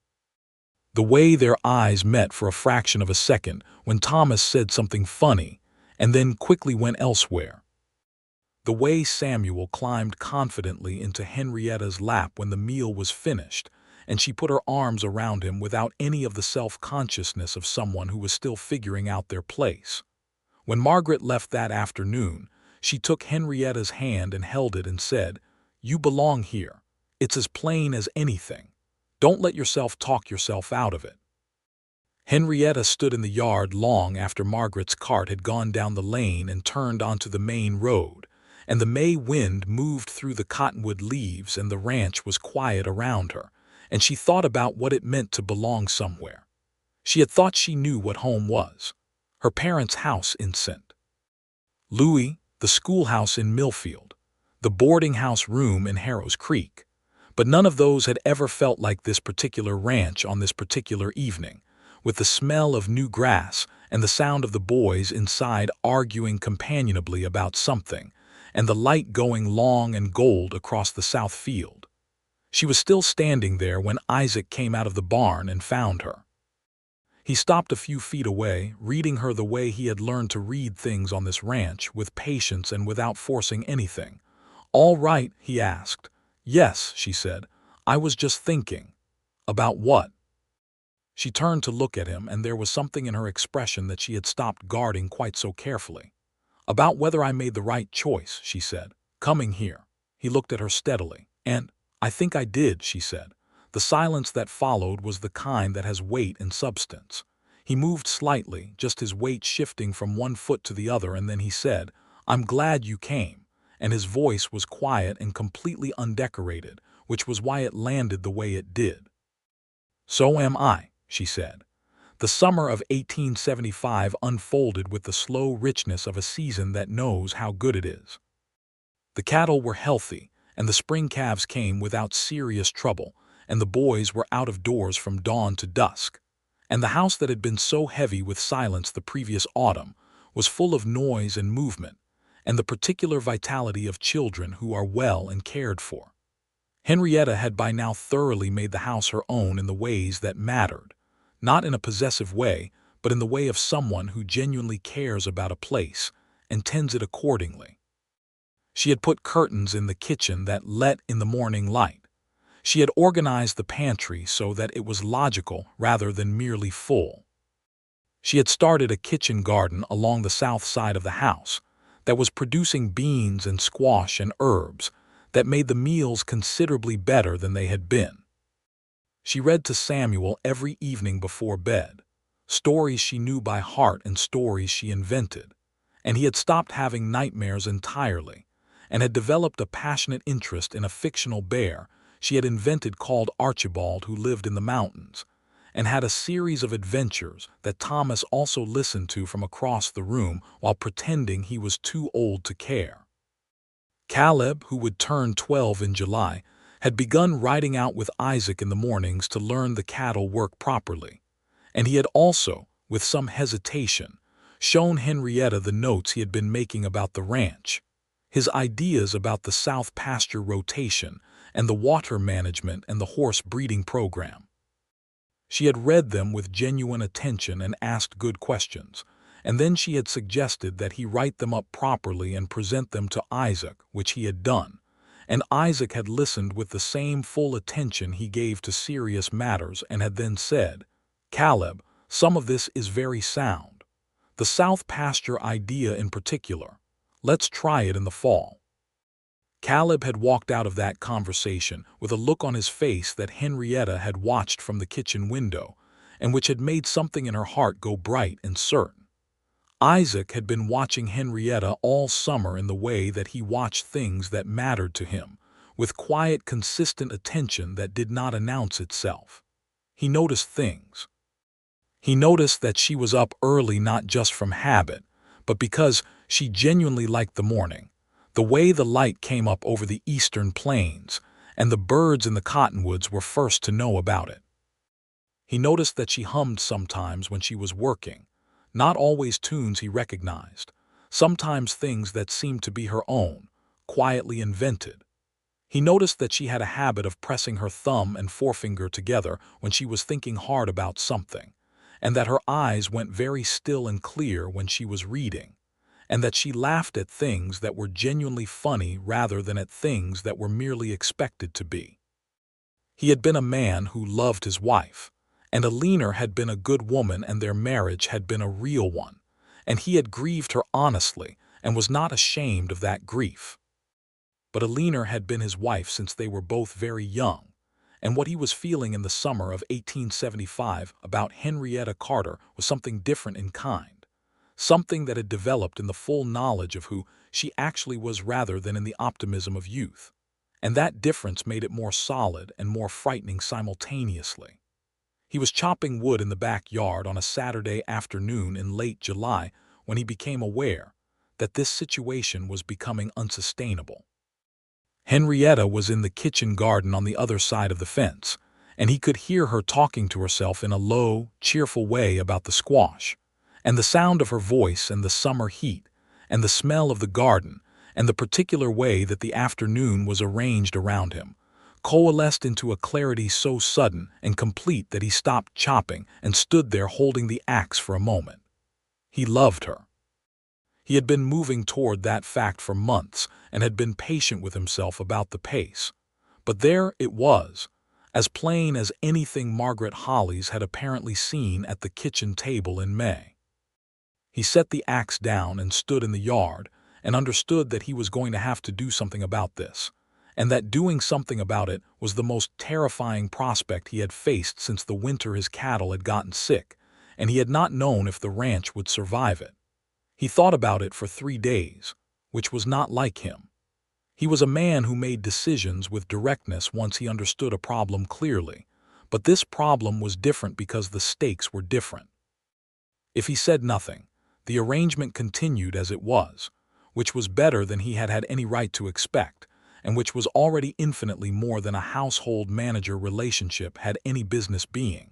The way their eyes met for a fraction of a second when Thomas said something funny and then quickly went elsewhere. The way Samuel climbed confidently into Henrietta's lap when the meal was finished, and she put her arms around him without any of the self-consciousness of someone who was still figuring out their place. When Margaret left that afternoon, She took Henrietta's hand and held it and said, "You belong here. It's as plain as anything. Don't let yourself talk yourself out of it." Henrietta stood in the yard long after Margaret's cart had gone down the lane and turned onto the main road, and the May wind moved through the cottonwood leaves and the ranch was quiet around her, and she thought about what it meant to belong somewhere. She had thought she knew what home was. Her parents' house in St. Louis, the schoolhouse in Millfield, the boarding house room in Harrow's Creek. But none of those had ever felt like this particular ranch on this particular evening, with the smell of new grass and the sound of the boys inside arguing companionably about something, and the light going long and gold across the south field. She was still standing there when Isaac came out of the barn and found her. He stopped a few feet away, reading her the way he had learned to read things on this ranch, with patience and without forcing anything. "All right?" he asked. "Yes," she said. "I was just thinking." "About what?" She turned to look at him, and there was something in her expression that she had stopped guarding quite so carefully. "About whether I made the right choice," she said, "coming here." He looked at her steadily. "And I think I did," she said. The silence that followed was the kind that has weight and substance. He moved slightly, just his weight shifting from one foot to the other, and then he said, "I'm glad you came." And his voice was quiet and completely undecorated, which was why it landed the way it did. "So am I," she said. The summer of 1875 unfolded with the slow richness of a season that knows how good it is. The cattle were healthy, and the spring calves came without serious trouble, and the boys were out of doors from dawn to dusk. And the house that had been so heavy with silence the previous autumn was full of noise and movement, and the particular vitality of children who are well and cared for. Henrietta had by now thoroughly made the house her own in the ways that mattered, not in a possessive way, but in the way of someone who genuinely cares about a place and tends it accordingly. She had put curtains in the kitchen that let in the morning light. She had organized the pantry so that it was logical rather than merely full. She had started a kitchen garden along the south side of the house that was producing beans and squash and herbs that made the meals considerably better than they had been. She read to Samuel every evening before bed, stories she knew by heart and stories she invented, and he had stopped having nightmares entirely and had developed a passionate interest in a fictional bear she had invented called Archibald, who lived in the mountains, and had a series of adventures that Thomas also listened to from across the room while pretending he was too old to care. Caleb, who would turn 12 in July, had begun riding out with Isaac in the mornings to learn the cattle work properly, and he had also, with some hesitation, shown Henrietta the notes he had been making about the ranch, his ideas about the south pasture rotation and the water management and the horse breeding program. She had read them with genuine attention and asked good questions, and then she had suggested that he write them up properly and present them to Isaac, which he had done, and Isaac had listened with the same full attention he gave to serious matters and had then said, "Caleb, some of this is very sound. The south pasture idea in particular. Let's try it in the fall." Caleb had walked out of that conversation with a look on his face that Henrietta had watched from the kitchen window, and which had made something in her heart go bright and certain. Isaac had been watching Henrietta all summer in the way that he watched things that mattered to him, with quiet, consistent attention that did not announce itself. He noticed things. He noticed that she was up early not just from habit, but because she genuinely liked the morning, the way the light came up over the eastern plains, and the birds in the cottonwoods were first to know about it. He noticed that she hummed sometimes when she was working, not always tunes he recognized, sometimes things that seemed to be her own, quietly invented. He noticed that she had a habit of pressing her thumb and forefinger together when she was thinking hard about something, and that her eyes went very still and clear when she was reading, and that she laughed at things that were genuinely funny rather than at things that were merely expected to be. He had been a man who loved his wife, and Alina had been a good woman and their marriage had been a real one, and he had grieved her honestly and was not ashamed of that grief. But Alina had been his wife since they were both very young, and what he was feeling in the summer of 1875 about Henrietta Carter was something different in kind, something that had developed in the full knowledge of who she actually was rather than in the optimism of youth. And that difference made it more solid and more frightening simultaneously. He was chopping wood in the backyard on a Saturday afternoon in late July when he became aware that this situation was becoming unsustainable. Henrietta was in the kitchen garden on the other side of the fence, and he could hear her talking to herself in a low, cheerful way about the squash, and the sound of her voice and the summer heat, and the smell of the garden, and the particular way that the afternoon was arranged around him, coalesced into a clarity so sudden and complete that he stopped chopping and stood there holding the axe for a moment. He loved her. He had been moving toward that fact for months and had been patient with himself about the pace. But there it was, as plain as anything Margaret Hollies had apparently seen at the kitchen table in May. He set the axe down and stood in the yard and understood that he was going to have to do something about this, and that doing something about it was the most terrifying prospect he had faced since the winter his cattle had gotten sick, and he had not known if the ranch would survive it. He thought about it for 3 days, which was not like him. He was a man who made decisions with directness once he understood a problem clearly, but this problem was different because the stakes were different. If he said nothing, the arrangement continued as it was, which was better than he had had any right to expect, and which was already infinitely more than a household manager relationship had any business being.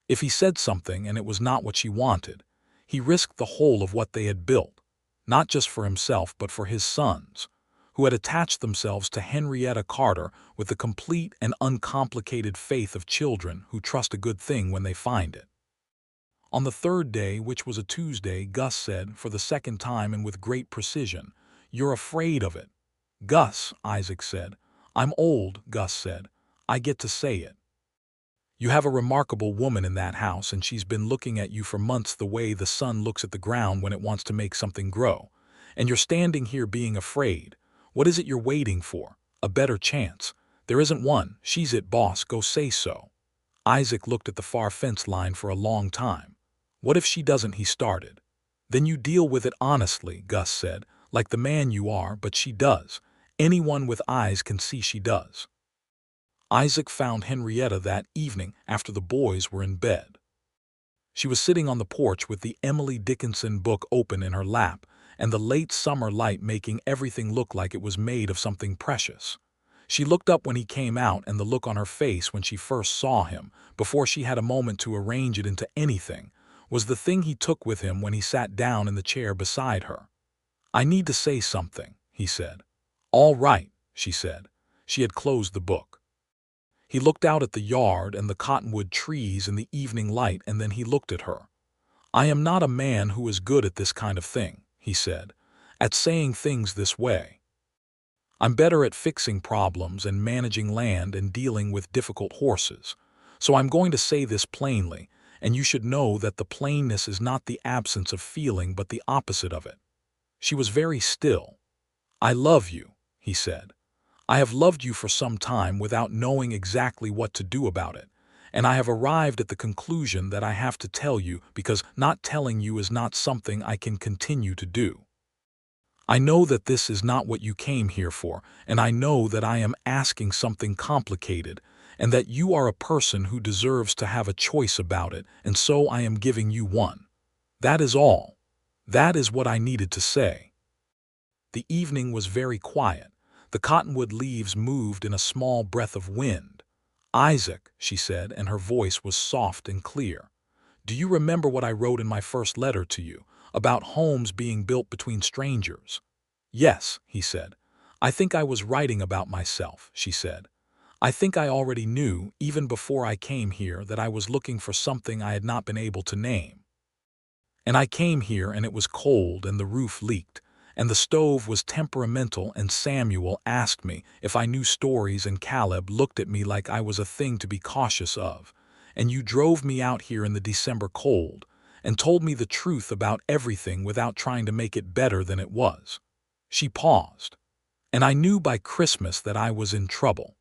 If he said something and it was not what she wanted, he risked the whole of what they had built, not just for himself but for his sons, who had attached themselves to Henrietta Carter with the complete and uncomplicated faith of children who trust a good thing when they find it. On the third day, which was a Tuesday, Gus said, for the second time and with great precision, "You're afraid of it." "Gus," Isaac said. "I'm old," Gus said. "I get to say it. You have a remarkable woman in that house, and she's been looking at you for months the way the sun looks at the ground when it wants to make something grow. And you're standing here being afraid. What is it you're waiting for? A better chance. There isn't one. She's it, boss. Go say so." Isaac looked at the far fence line for a long time. "What if she doesn't?" he started. "Then you deal with it honestly," Gus said, "like the man you are, but she does. Anyone with eyes can see she does." Isaac found Henrietta that evening after the boys were in bed. She was sitting on the porch with the Emily Dickinson book open in her lap, and the late summer light making everything look like it was made of something precious. She looked up when he came out, and the look on her face when she first saw him, before she had a moment to arrange it into anything, was the thing he took with him when he sat down in the chair beside her. "I need to say something," he said. "All right," she said. She had closed the book. He looked out at the yard and the cottonwood trees in the evening light, and then he looked at her. "I am not a man who is good at this kind of thing," he said, "at saying things this way. I'm better at fixing problems and managing land and dealing with difficult horses. So I'm going to say this plainly, and you should know that the plainness is not the absence of feeling but the opposite of it." She was very still. "I love you," he said. "I have loved you for some time without knowing exactly what to do about it, and I have arrived at the conclusion that I have to tell you because not telling you is not something I can continue to do. I know that this is not what you came here for, and I know that I am asking something complicated, and that you are a person who deserves to have a choice about it, and so I am giving you one. That is all. That is what I needed to say." The evening was very quiet. The cottonwood leaves moved in a small breath of wind. "Isaac," she said, and her voice was soft and clear, "do you remember what I wrote in my first letter to you, about homes being built between strangers?" "Yes," he said. "I think I was writing about myself," she said. "I think I already knew, even before I came here, that I was looking for something I had not been able to name. And I came here and it was cold and the roof leaked, and the stove was temperamental, and Samuel asked me if I knew stories, and Caleb looked at me like I was a thing to be cautious of, and you drove me out here in the December cold, and told me the truth about everything without trying to make it better than it was. She paused, and I knew by Christmas that I was in trouble.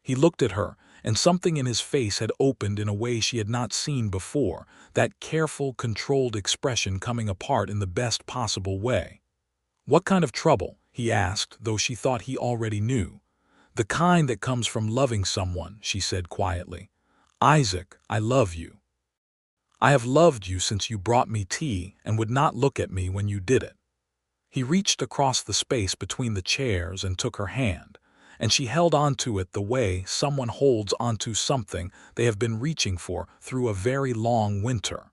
He looked at her, and something in his face had opened in a way she had not seen before, that careful, controlled expression coming apart in the best possible way. "What kind of trouble?" he asked, though she thought he already knew. "The kind that comes from loving someone," she said quietly. "Isaac, I love you. I have loved you since you brought me tea and would not look at me when you did it." He reached across the space between the chairs and took her hand, and she held onto it the way someone holds onto something they have been reaching for through a very long winter.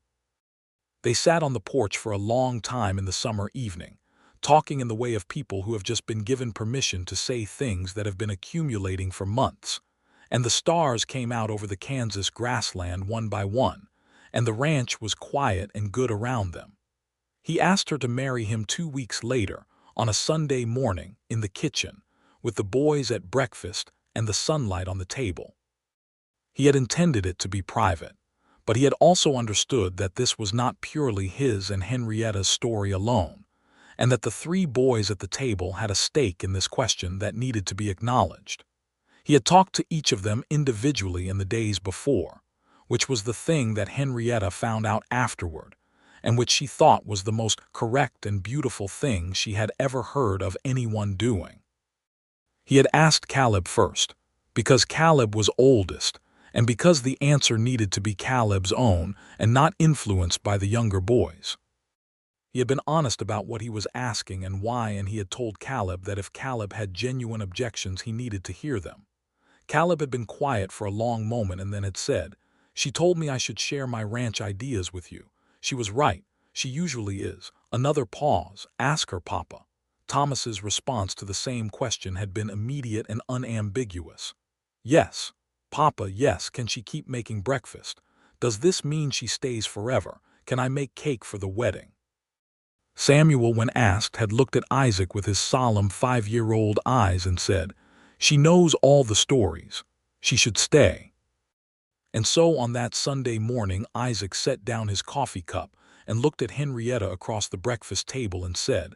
They sat on the porch for a long time in the summer evening, talking in the way of people who have just been given permission to say things that have been accumulating for months. And the stars came out over the Kansas grassland one by one, and the ranch was quiet and good around them. He asked her to marry him 2 weeks later, on a Sunday morning, in the kitchen, with the boys at breakfast and the sunlight on the table. He had intended it to be private, but he had also understood that this was not purely his and Henrietta's story alone, and that the 3 boys at the table had a stake in this question that needed to be acknowledged. He had talked to each of them individually in the days before, which was the thing that Henrietta found out afterward, and which she thought was the most correct and beautiful thing she had ever heard of anyone doing. He had asked Caleb first, because Caleb was oldest, and because the answer needed to be Caleb's own and not influenced by the younger boys. He had been honest about what he was asking and why, and he had told Caleb that if Caleb had genuine objections, he needed to hear them. Caleb had been quiet for a long moment and then had said, "She told me I should share my ranch ideas with you. She was right. She usually is." Another pause. "Ask her, Papa." Thomas's response to the same question had been immediate and unambiguous. "Yes, Papa, yes. Can she keep making breakfast? Does this mean she stays forever? Can I make cake for the wedding?" Samuel, when asked, had looked at Isaac with his solemn 5-year-old eyes and said, "She knows all the stories. She should stay." And so on that Sunday morning, Isaac set down his coffee cup and looked at Henrietta across the breakfast table and said,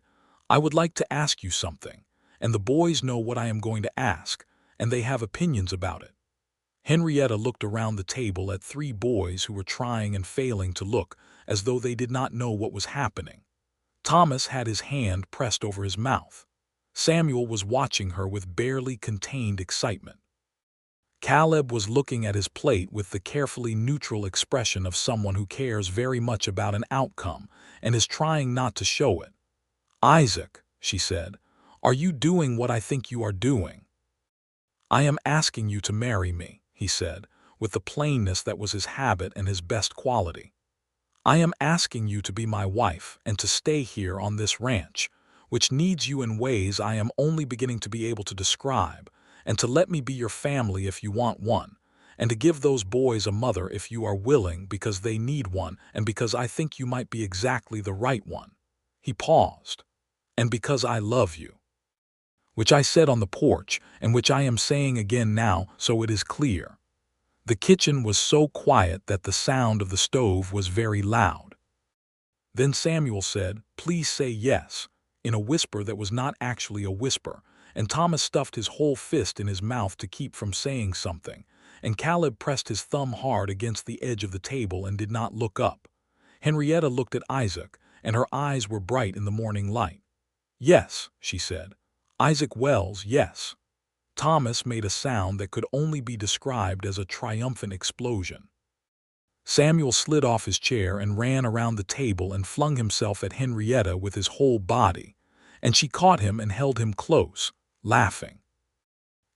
"I would like to ask you something, and the boys know what I am going to ask, and they have opinions about it." Henrietta looked around the table at 3 boys who were trying and failing to look as though they did not know what was happening. Thomas had his hand pressed over his mouth. Samuel was watching her with barely contained excitement. Caleb was looking at his plate with the carefully neutral expression of someone who cares very much about an outcome and is trying not to show it. "Isaac," she said, "are you doing what I think you are doing?" "I am asking you to marry me," he said, with the plainness that was his habit and his best quality. "I am asking you to be my wife and to stay here on this ranch, which needs you in ways I am only beginning to be able to describe, and to let me be your family if you want one, and to give those boys a mother if you are willing, because they need one and because I think you might be exactly the right one." He paused. "And because I love you." Which I said on the porch, and which I am saying again now, so it is clear. The kitchen was so quiet that the sound of the stove was very loud. Then Samuel said, "Please say yes," in a whisper that was not actually a whisper, and Thomas stuffed his whole fist in his mouth to keep from saying something, and Caleb pressed his thumb hard against the edge of the table and did not look up. Henrietta looked at Isaac, and her eyes were bright in the morning light. "Yes," she said. "Isaac Wells, yes." Thomas made a sound that could only be described as a triumphant explosion. Samuel slid off his chair and ran around the table and flung himself at Henrietta with his whole body, and she caught him and held him close, laughing.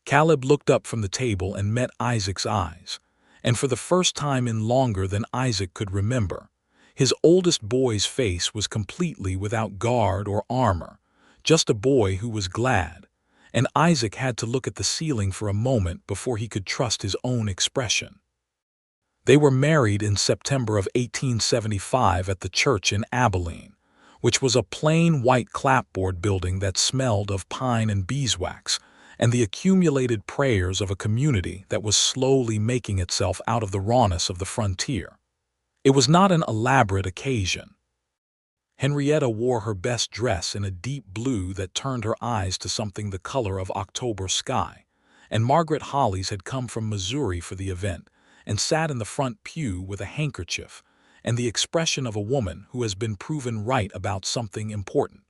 Caleb looked up from the table and met Isaac's eyes, and for the first time in longer than Isaac could remember, his oldest boy's face was completely without guard or armor, just a boy who was glad, and Isaac had to look at the ceiling for a moment before he could trust his own expression. They were married in September of 1875 at the church in Abilene, which was a plain white clapboard building that smelled of pine and beeswax, and the accumulated prayers of a community that was slowly making itself out of the rawness of the frontier. It was not an elaborate occasion. Henrietta wore her best dress in a deep blue that turned her eyes to something the color of October sky, and Margaret Hollis had come from Missouri for the event and sat in the front pew with a handkerchief and the expression of a woman who has been proven right about something important.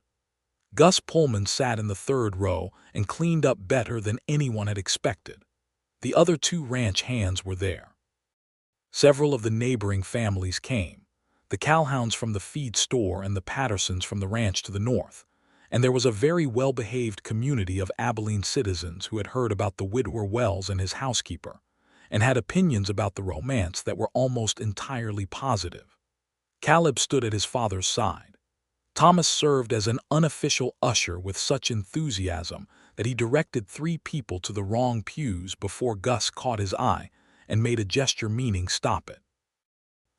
Gus Pullman sat in the third row and cleaned up better than anyone had expected. The other two ranch hands were there. Several of the neighboring families came, the Calhouns from the feed store and the Pattersons from the ranch to the north, and there was a very well-behaved community of Abilene citizens who had heard about the widower Wells and his housekeeper, and had opinions about the romance that were almost entirely positive. Caleb stood at his father's side. Thomas served as an unofficial usher with such enthusiasm that he directed 3 people to the wrong pews before Gus caught his eye and made a gesture meaning stop it.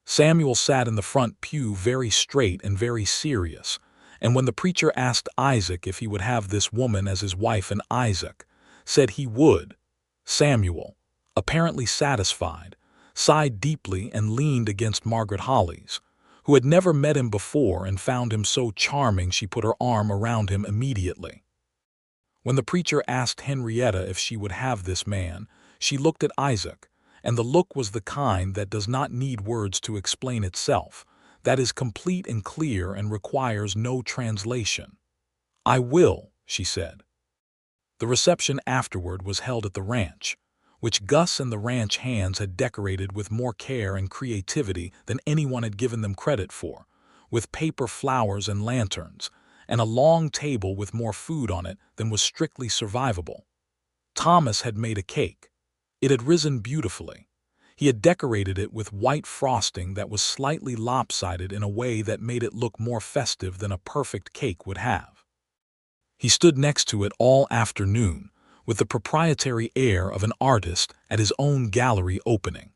Samuel sat in the front pew very straight and very serious, and when the preacher asked Isaac if he would have this woman as his wife and Isaac said he would, Samuel, apparently satisfied, sighed deeply and leaned against Margaret Hollis, who had never met him before and found him so charming she put her arm around him immediately. When the preacher asked Henrietta if she would have this man, she looked at Isaac, and the look was the kind that does not need words to explain itself, that is complete and clear and requires no translation. "I will," she said. The reception afterward was held at the ranch, which Gus and the ranch hands had decorated with more care and creativity than anyone had given them credit for, with paper flowers and lanterns, and a long table with more food on it than was strictly survivable. Thomas had made a cake. It had risen beautifully. He had decorated it with white frosting that was slightly lopsided in a way that made it look more festive than a perfect cake would have. He stood next to it all afternoon, with the proprietary air of an artist at his own gallery opening.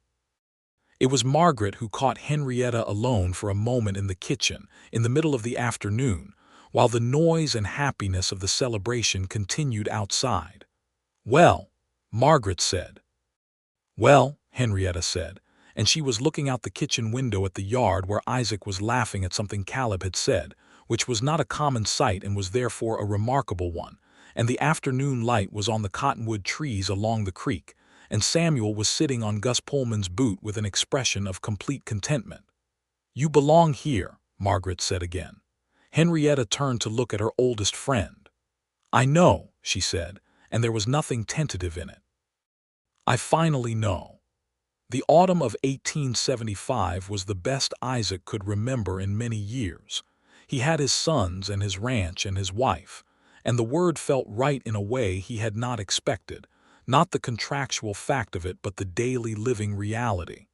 It was Margaret who caught Henrietta alone for a moment in the kitchen in the middle of the afternoon, while the noise and happiness of the celebration continued outside. "Well," Margaret said. "Well," Henrietta said, and she was looking out the kitchen window at the yard where Isaac was laughing at something Caleb had said, which was not a common sight and was therefore a remarkable one, and the afternoon light was on the cottonwood trees along the creek, and Samuel was sitting on Gus Pullman's boot with an expression of complete contentment. "You belong here," Margaret said again. Henrietta turned to look at her oldest friend. "I know," she said, and there was nothing tentative in it. "I finally know." The autumn of 1875 was the best Isaac could remember in many years. He had his sons and his ranch and his wife, and the word felt right in a way he had not expected, not the contractual fact of it but the daily living reality.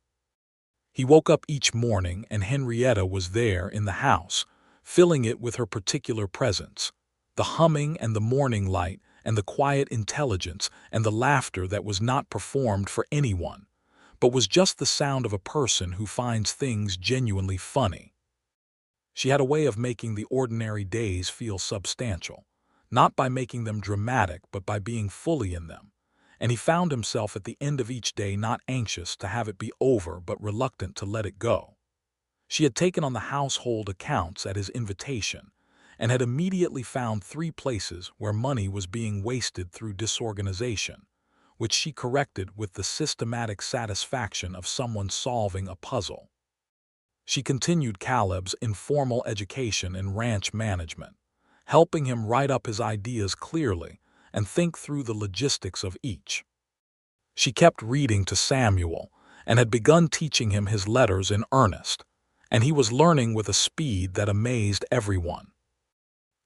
He woke up each morning and Henrietta was there in the house, filling it with her particular presence, the humming and the morning light and the quiet intelligence and the laughter that was not performed for anyone, but was just the sound of a person who finds things genuinely funny. She had a way of making the ordinary days feel substantial, not by making them dramatic but by being fully in them, and he found himself at the end of each day not anxious to have it be over but reluctant to let it go. She had taken on the household accounts at his invitation, and had immediately found 3 places where money was being wasted through disorganization, which she corrected with the systematic satisfaction of someone solving a puzzle. She continued Caleb's informal education in ranch management, helping him write up his ideas clearly and think through the logistics of each. She kept reading to Samuel and had begun teaching him his letters in earnest, and he was learning with a speed that amazed everyone.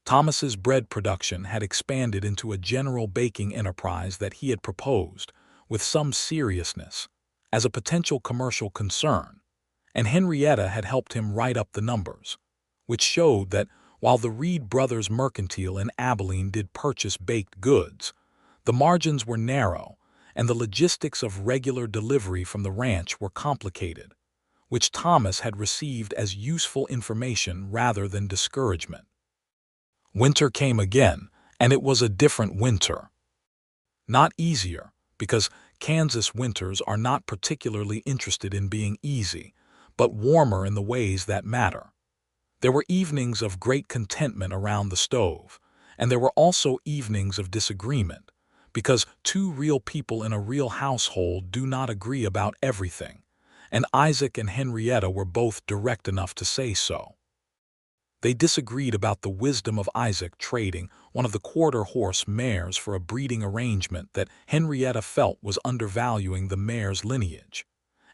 Thomas's bread production had expanded into a general baking enterprise that he had proposed, with some seriousness, as a potential commercial concern, and Henrietta had helped him write up the numbers, which showed that while the Reed Brothers Mercantile in Abilene did purchase baked goods, the margins were narrow and the logistics of regular delivery from the ranch were complicated, which Thomas had received as useful information rather than discouragement. Winter came again, and it was a different winter. Not easier, because Kansas winters are not particularly interested in being easy, but warmer in the ways that matter. There were evenings of great contentment around the stove, and there were also evenings of disagreement, because two real people in a real household do not agree about everything, and Isaac and Henrietta were both direct enough to say so. They disagreed about the wisdom of Isaac trading one of the quarter-horse mares for a breeding arrangement that Henrietta felt was undervaluing the mare's lineage,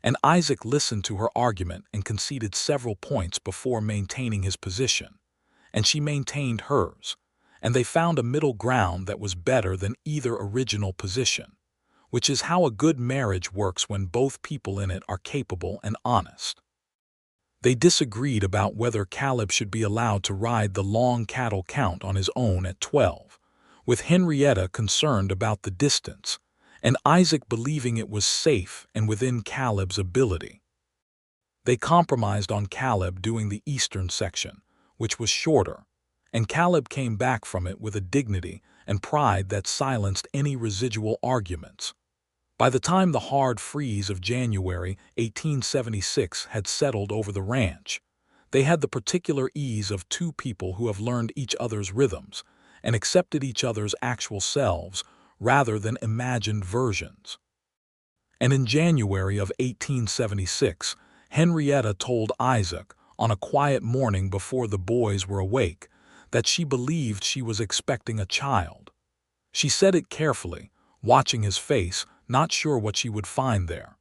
and Isaac listened to her argument and conceded several points before maintaining his position, and she maintained hers, and they found a middle ground that was better than either original position, which is how a good marriage works when both people in it are capable and honest. They disagreed about whether Caleb should be allowed to ride the long cattle count on his own at 12, with Henrietta concerned about the distance, and Isaac believing it was safe and within Caleb's ability. They compromised on Caleb doing the eastern section, which was shorter, and Caleb came back from it with a dignity and pride that silenced any residual arguments. By the time the hard freeze of January 1876 had settled over the ranch, they had the particular ease of two people who have learned each other's rhythms and accepted each other's actual selves rather than imagined versions. And in January of 1876, Henrietta told Isaac, on a quiet morning before the boys were awake, that she believed she was expecting a child. She said it carefully, watching his face, not sure what she would find there.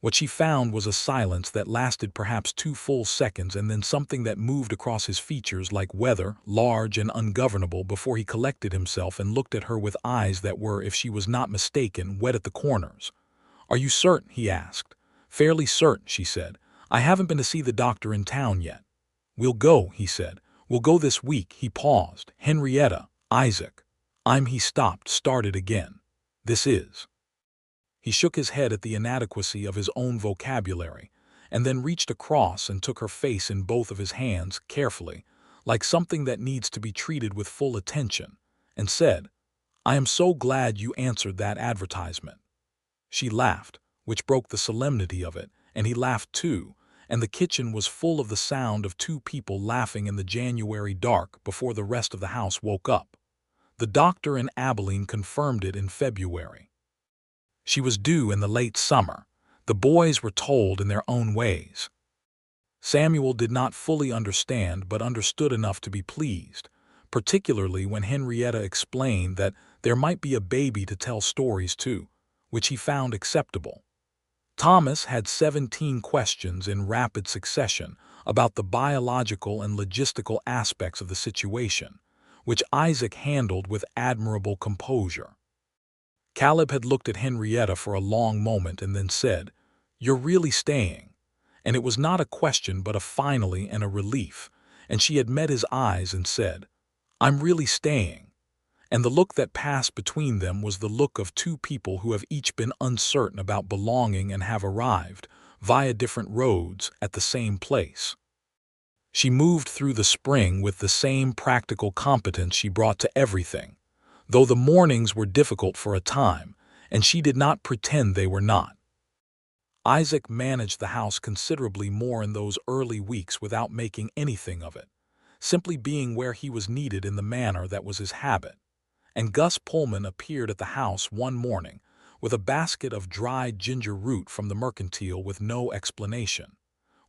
What she found was a silence that lasted perhaps 2 full seconds, and then something that moved across his features like weather, large and ungovernable, before he collected himself and looked at her with eyes that were, if she was not mistaken, wet at the corners. "Are you certain?" he asked. "Fairly certain," she said. "I haven't been to see the doctor in town yet." "We'll go," he said. "We'll go this week." He paused. "Henrietta, Isaac, he stopped, started again. "This is." He shook his head at the inadequacy of his own vocabulary, and then reached across and took her face in both of his hands carefully, like something that needs to be treated with full attention, and said, "I am so glad you answered that advertisement." She laughed, which broke the solemnity of it, and he laughed too, and the kitchen was full of the sound of two people laughing in the January dark before the rest of the house woke up. The doctor in Abilene confirmed it in February. She was due in the late summer. The boys were told in their own ways. Samuel did not fully understand, but understood enough to be pleased, particularly when Henrietta explained that there might be a baby to tell stories to, which he found acceptable. Thomas had 17 questions in rapid succession about the biological and logistical aspects of the situation, which Isaac handled with admirable composure. Caleb had looked at Henrietta for a long moment and then said, "You're really staying?" And it was not a question but a finally and a relief, and she had met his eyes and said, "I'm really staying." And the look that passed between them was the look of two people who have each been uncertain about belonging and have arrived, via different roads, at the same place. She moved through the spring with the same practical competence she brought to everything, though the mornings were difficult for a time, and she did not pretend they were not. Isaac managed the house considerably more in those early weeks without making anything of it, simply being where he was needed in the manner that was his habit. And Gus Pullman appeared at the house one morning with a basket of dried ginger root from the mercantile with no explanation,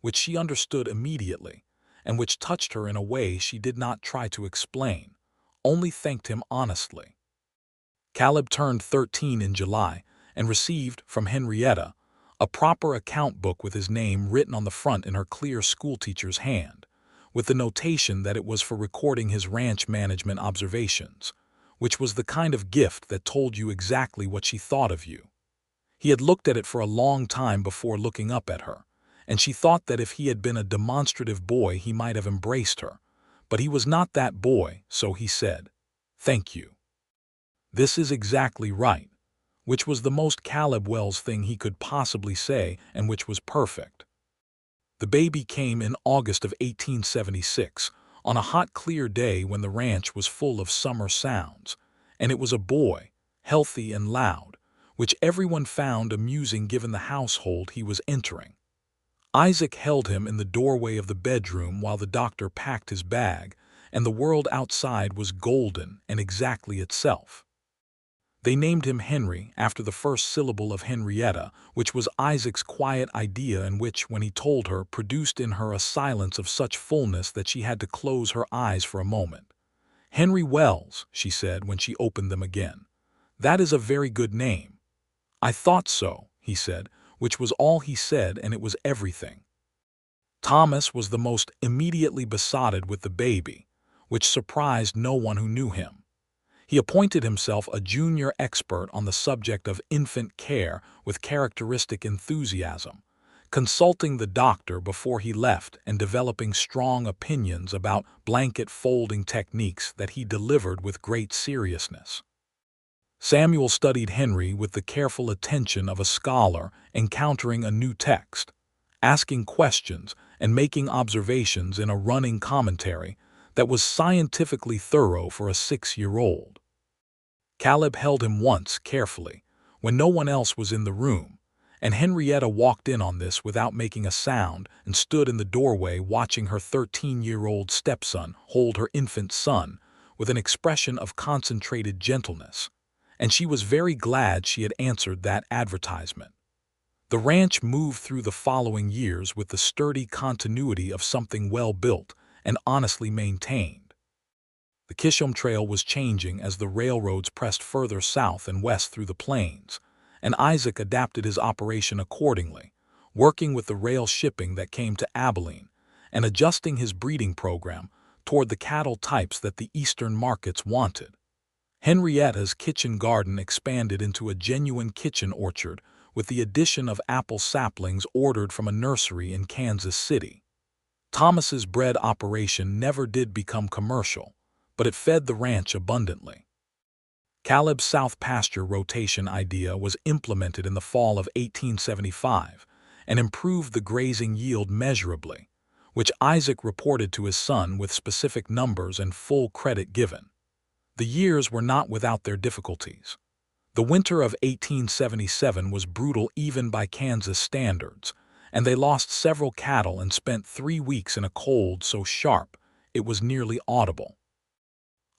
which she understood immediately, and which touched her in a way she did not try to explain, only thanked him honestly. Caleb turned 13 in July and received, from Henrietta, a proper account book with his name written on the front in her clear schoolteacher's hand, with the notation that it was for recording his ranch management observations, which was the kind of gift that told you exactly what she thought of you. He had looked at it for a long time before looking up at her, and she thought that if he had been a demonstrative boy he might have embraced her, but he was not that boy, so he said, "Thank you. This is exactly right," which was the most Caleb Wells thing he could possibly say, and which was perfect. The baby came in August of 1876, on a hot, clear day when the ranch was full of summer sounds, and it was a boy, healthy and loud, which everyone found amusing given the household he was entering. Isaac held him in the doorway of the bedroom while the doctor packed his bag, and the world outside was golden and exactly itself. They named him Henry after the first syllable of Henrietta, which was Isaac's quiet idea and which, when he told her, produced in her a silence of such fullness that she had to close her eyes for a moment. "Henry Wells," she said when she opened them again. "That is a very good name." "I thought so," he said, which was all he said, and it was everything. Thomas was the most immediately besotted with the baby, which surprised no one who knew him. He appointed himself a junior expert on the subject of infant care with characteristic enthusiasm, consulting the doctor before he left and developing strong opinions about blanket folding techniques that he delivered with great seriousness. Samuel studied Henry with the careful attention of a scholar encountering a new text, asking questions and making observations in a running commentary that was scientifically thorough for a 6-year-old. Caleb held him once carefully, when no one else was in the room, and Henrietta walked in on this without making a sound and stood in the doorway watching her 13-year-old stepson hold her infant son with an expression of concentrated gentleness, and she was very glad she had answered that advertisement. The ranch moved through the following years with the sturdy continuity of something well-built and honestly maintained. The Chisholm Trail was changing as the railroads pressed further south and west through the plains, and Isaac adapted his operation accordingly, working with the rail shipping that came to Abilene and adjusting his breeding program toward the cattle types that the eastern markets wanted. Henrietta's kitchen garden expanded into a genuine kitchen orchard with the addition of apple saplings ordered from a nursery in Kansas City. Thomas's bread operation never did become commercial, but it fed the ranch abundantly. Caleb's south pasture rotation idea was implemented in the fall of 1875 and improved the grazing yield measurably, which Isaac reported to his son with specific numbers and full credit given. The years were not without their difficulties. The winter of 1877 was brutal even by Kansas standards, and they lost several cattle and spent 3 weeks in a cold so sharp it was nearly audible.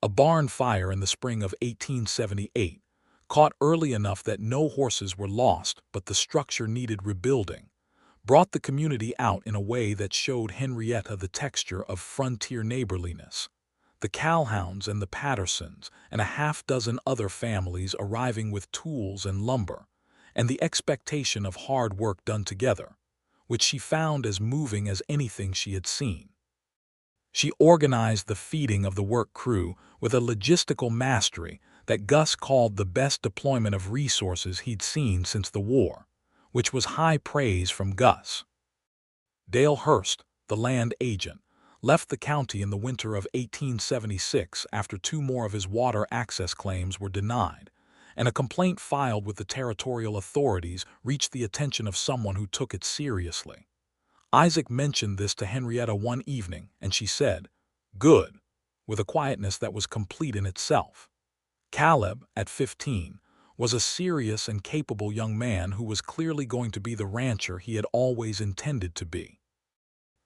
A barn fire in the spring of 1878, caught early enough that no horses were lost but the structure needed rebuilding, brought the community out in a way that showed Henrietta the texture of frontier neighborliness. The Calhouns and the Pattersons and a half-dozen other families arriving with tools and lumber, and the expectation of hard work done together, which she found as moving as anything she had seen. She organized the feeding of the work crew with a logistical mastery that Gus called the best deployment of resources he'd seen since the war, which was high praise from Gus. Dale Hurst, the land agent, left the county in the winter of 1876 after 2 more of his water access claims were denied, and a complaint filed with the territorial authorities reached the attention of someone who took it seriously. Isaac mentioned this to Henrietta one evening, and she said, "Good," with a quietness that was complete in itself. Caleb, at 15, was a serious and capable young man who was clearly going to be the rancher he had always intended to be.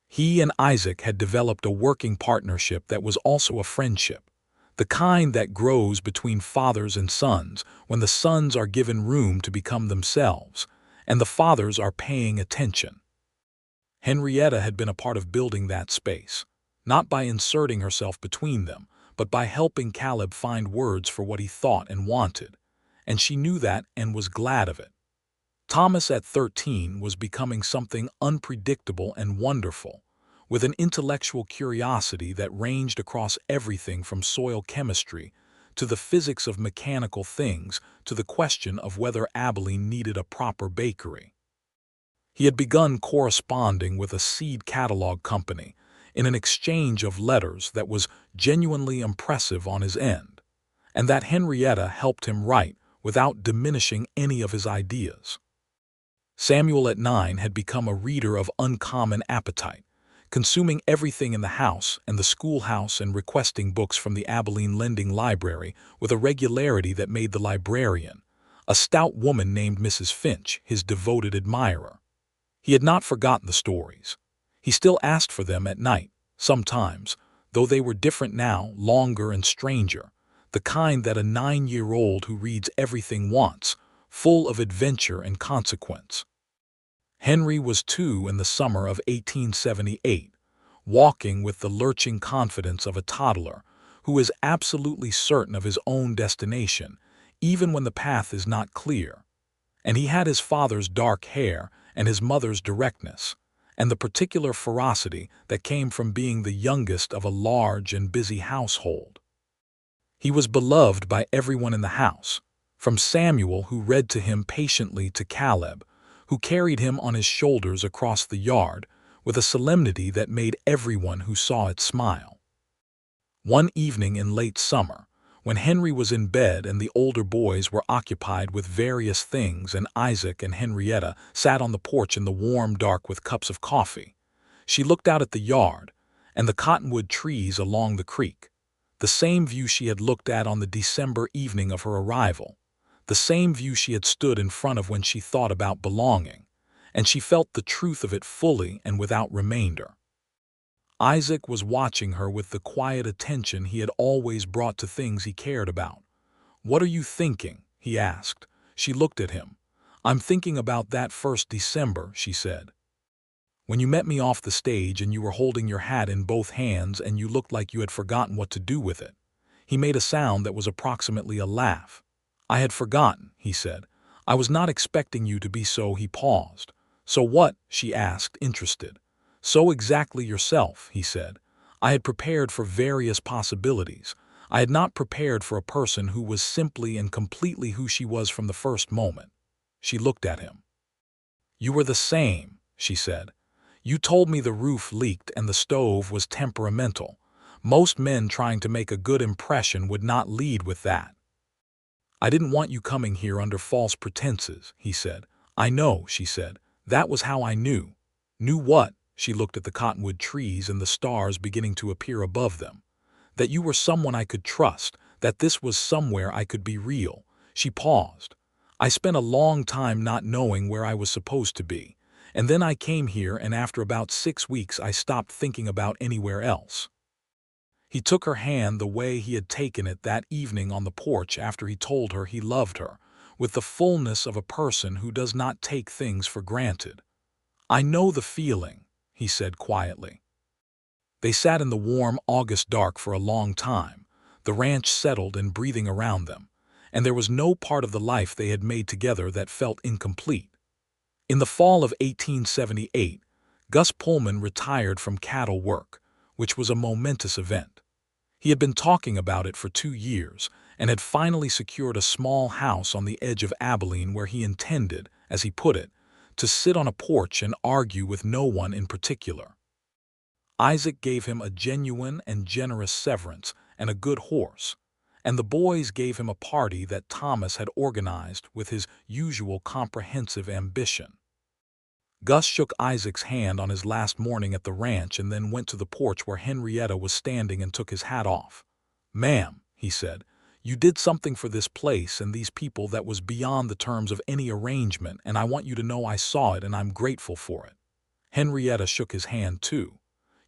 He and Isaac had developed a working partnership that was also a friendship, the kind that grows between fathers and sons when the sons are given room to become themselves, and the fathers are paying attention. Henrietta had been a part of building that space, not by inserting herself between them, but by helping Caleb find words for what he thought and wanted, and she knew that and was glad of it. Thomas at 13 was becoming something unpredictable and wonderful, with an intellectual curiosity that ranged across everything from soil chemistry to the physics of mechanical things to the question of whether Abilene needed a proper bakery. He had begun corresponding with a seed catalog company in an exchange of letters that was genuinely impressive on his end, and that Henrietta helped him write without diminishing any of his ideas. Samuel at 9 had become a reader of uncommon appetite, consuming everything in the house and the schoolhouse and requesting books from the Abilene Lending Library with a regularity that made the librarian, a stout woman named Mrs. Finch, his devoted admirer. He had not forgotten the stories. He still asked for them at night, sometimes, though they were different now, longer and stranger, the kind that a 9-year-old who reads everything wants, full of adventure and consequence. Henry was 2 in the summer of 1878, walking with the lurching confidence of a toddler who is absolutely certain of his own destination, even when the path is not clear. And he had his father's dark hair and his mother's directness, and the particular ferocity that came from being the youngest of a large and busy household. He was beloved by everyone in the house, from Samuel, who read to him patiently, to Caleb, who carried him on his shoulders across the yard with a solemnity that made everyone who saw it smile. One evening in late summer, when Henry was in bed and the older boys were occupied with various things and Isaac and Henrietta sat on the porch in the warm dark with cups of coffee, she looked out at the yard and the cottonwood trees along the creek, the same view she had looked at on the December evening of her arrival, the same view she had stood in front of when she thought about belonging, and she felt the truth of it fully and without remainder. Isaac was watching her with the quiet attention he had always brought to things he cared about. "What are you thinking?" he asked. She looked at him. "I'm thinking about that first December," she said. "When you met me off the stage and you were holding your hat in both hands and you looked like you had forgotten what to do with it." He made a sound that was approximately a laugh. "I had forgotten," he said. "I was not expecting you to be so." He paused. "So what?" she asked, interested. "So exactly yourself," he said. "I had prepared for various possibilities. I had not prepared for a person who was simply and completely who she was from the first moment." She looked at him. "You were the same," she said. "You told me the roof leaked and the stove was temperamental. Most men trying to make a good impression would not lead with that." "I didn't want you coming here under false pretenses," he said. "I know," she said. "That was how I knew." "Knew what?" She looked at the cottonwood trees and the stars beginning to appear above them. "That you were someone I could trust, that this was somewhere I could be real." She paused. "I spent a long time not knowing where I was supposed to be, and then I came here, and after about 6 weeks I stopped thinking about anywhere else." He took her hand the way he had taken it that evening on the porch after he told her he loved her, with the fullness of a person who does not take things for granted. "I know the feeling," he said quietly. They sat in the warm August dark for a long time, the ranch settled and breathing around them, and there was no part of the life they had made together that felt incomplete. In the fall of 1878, Gus Pullman retired from cattle work, which was a momentous event. He had been talking about it for 2 years and had finally secured a small house on the edge of Abilene where he intended, as he put it, to sit on a porch and argue with no one in particular. Isaac gave him a genuine and generous severance and a good horse, and the boys gave him a party that Thomas had organized with his usual comprehensive ambition. Gus shook Isaac's hand on his last morning at the ranch and then went to the porch where Henrietta was standing and took his hat off. "Ma'am," he said, "you did something for this place and these people that was beyond the terms of any arrangement, and I want you to know I saw it and I'm grateful for it." Henrietta shook his hand too.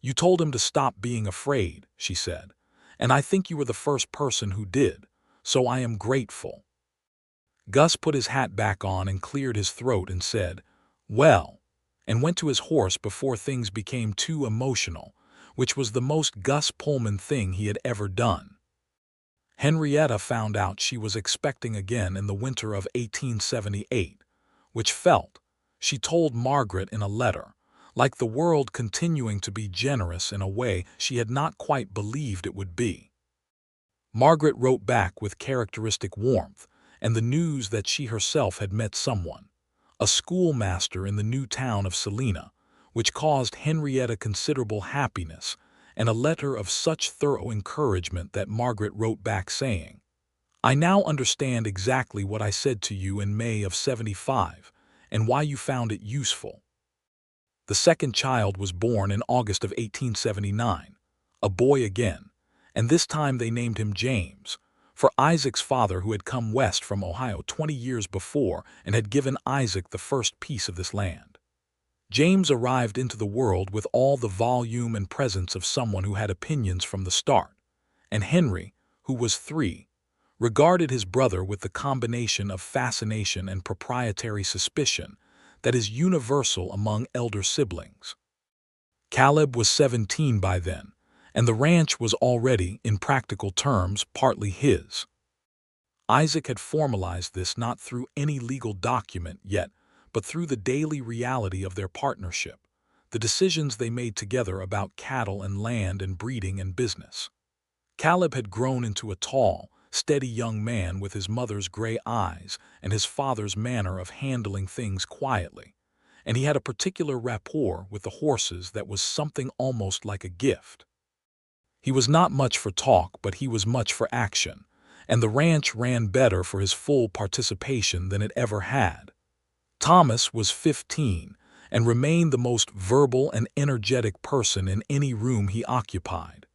"You told him to stop being afraid," she said, "and I think you were the first person who did, so I am grateful." Gus put his hat back on and cleared his throat and said, "Well," and went to his horse before things became too emotional, which was the most Gus Pullman thing he had ever done. Henrietta found out she was expecting again in the winter of 1878, which felt, she told Margaret in a letter, like the world continuing to be generous in a way she had not quite believed it would be. Margaret wrote back with characteristic warmth and the news that she herself had met someone, a schoolmaster in the new town of Salina, which caused Henrietta considerable happiness, and a letter of such thorough encouragement that Margaret wrote back saying, "I now understand exactly what I said to you in May of '75 and why you found it useful." The second child was born in August of 1879, a boy again, and this time they named him James, for Isaac's father, who had come west from Ohio 20 years before and had given Isaac the first piece of this land. James arrived into the world with all the volume and presence of someone who had opinions from the start, and Henry, who was 3, regarded his brother with the combination of fascination and proprietary suspicion that is universal among elder siblings. Caleb was 17 by then, and the ranch was already, in practical terms, partly his. Isaac had formalized this not through any legal document yet, but through the daily reality of their partnership, the decisions they made together about cattle and land and breeding and business. Caleb had grown into a tall, steady young man with his mother's gray eyes and his father's manner of handling things quietly, and he had a particular rapport with the horses that was something almost like a gift. He was not much for talk, but he was much for action, and the ranch ran better for his full participation than it ever had. Thomas was 15 and remained the most verbal and energetic person in any room he occupied.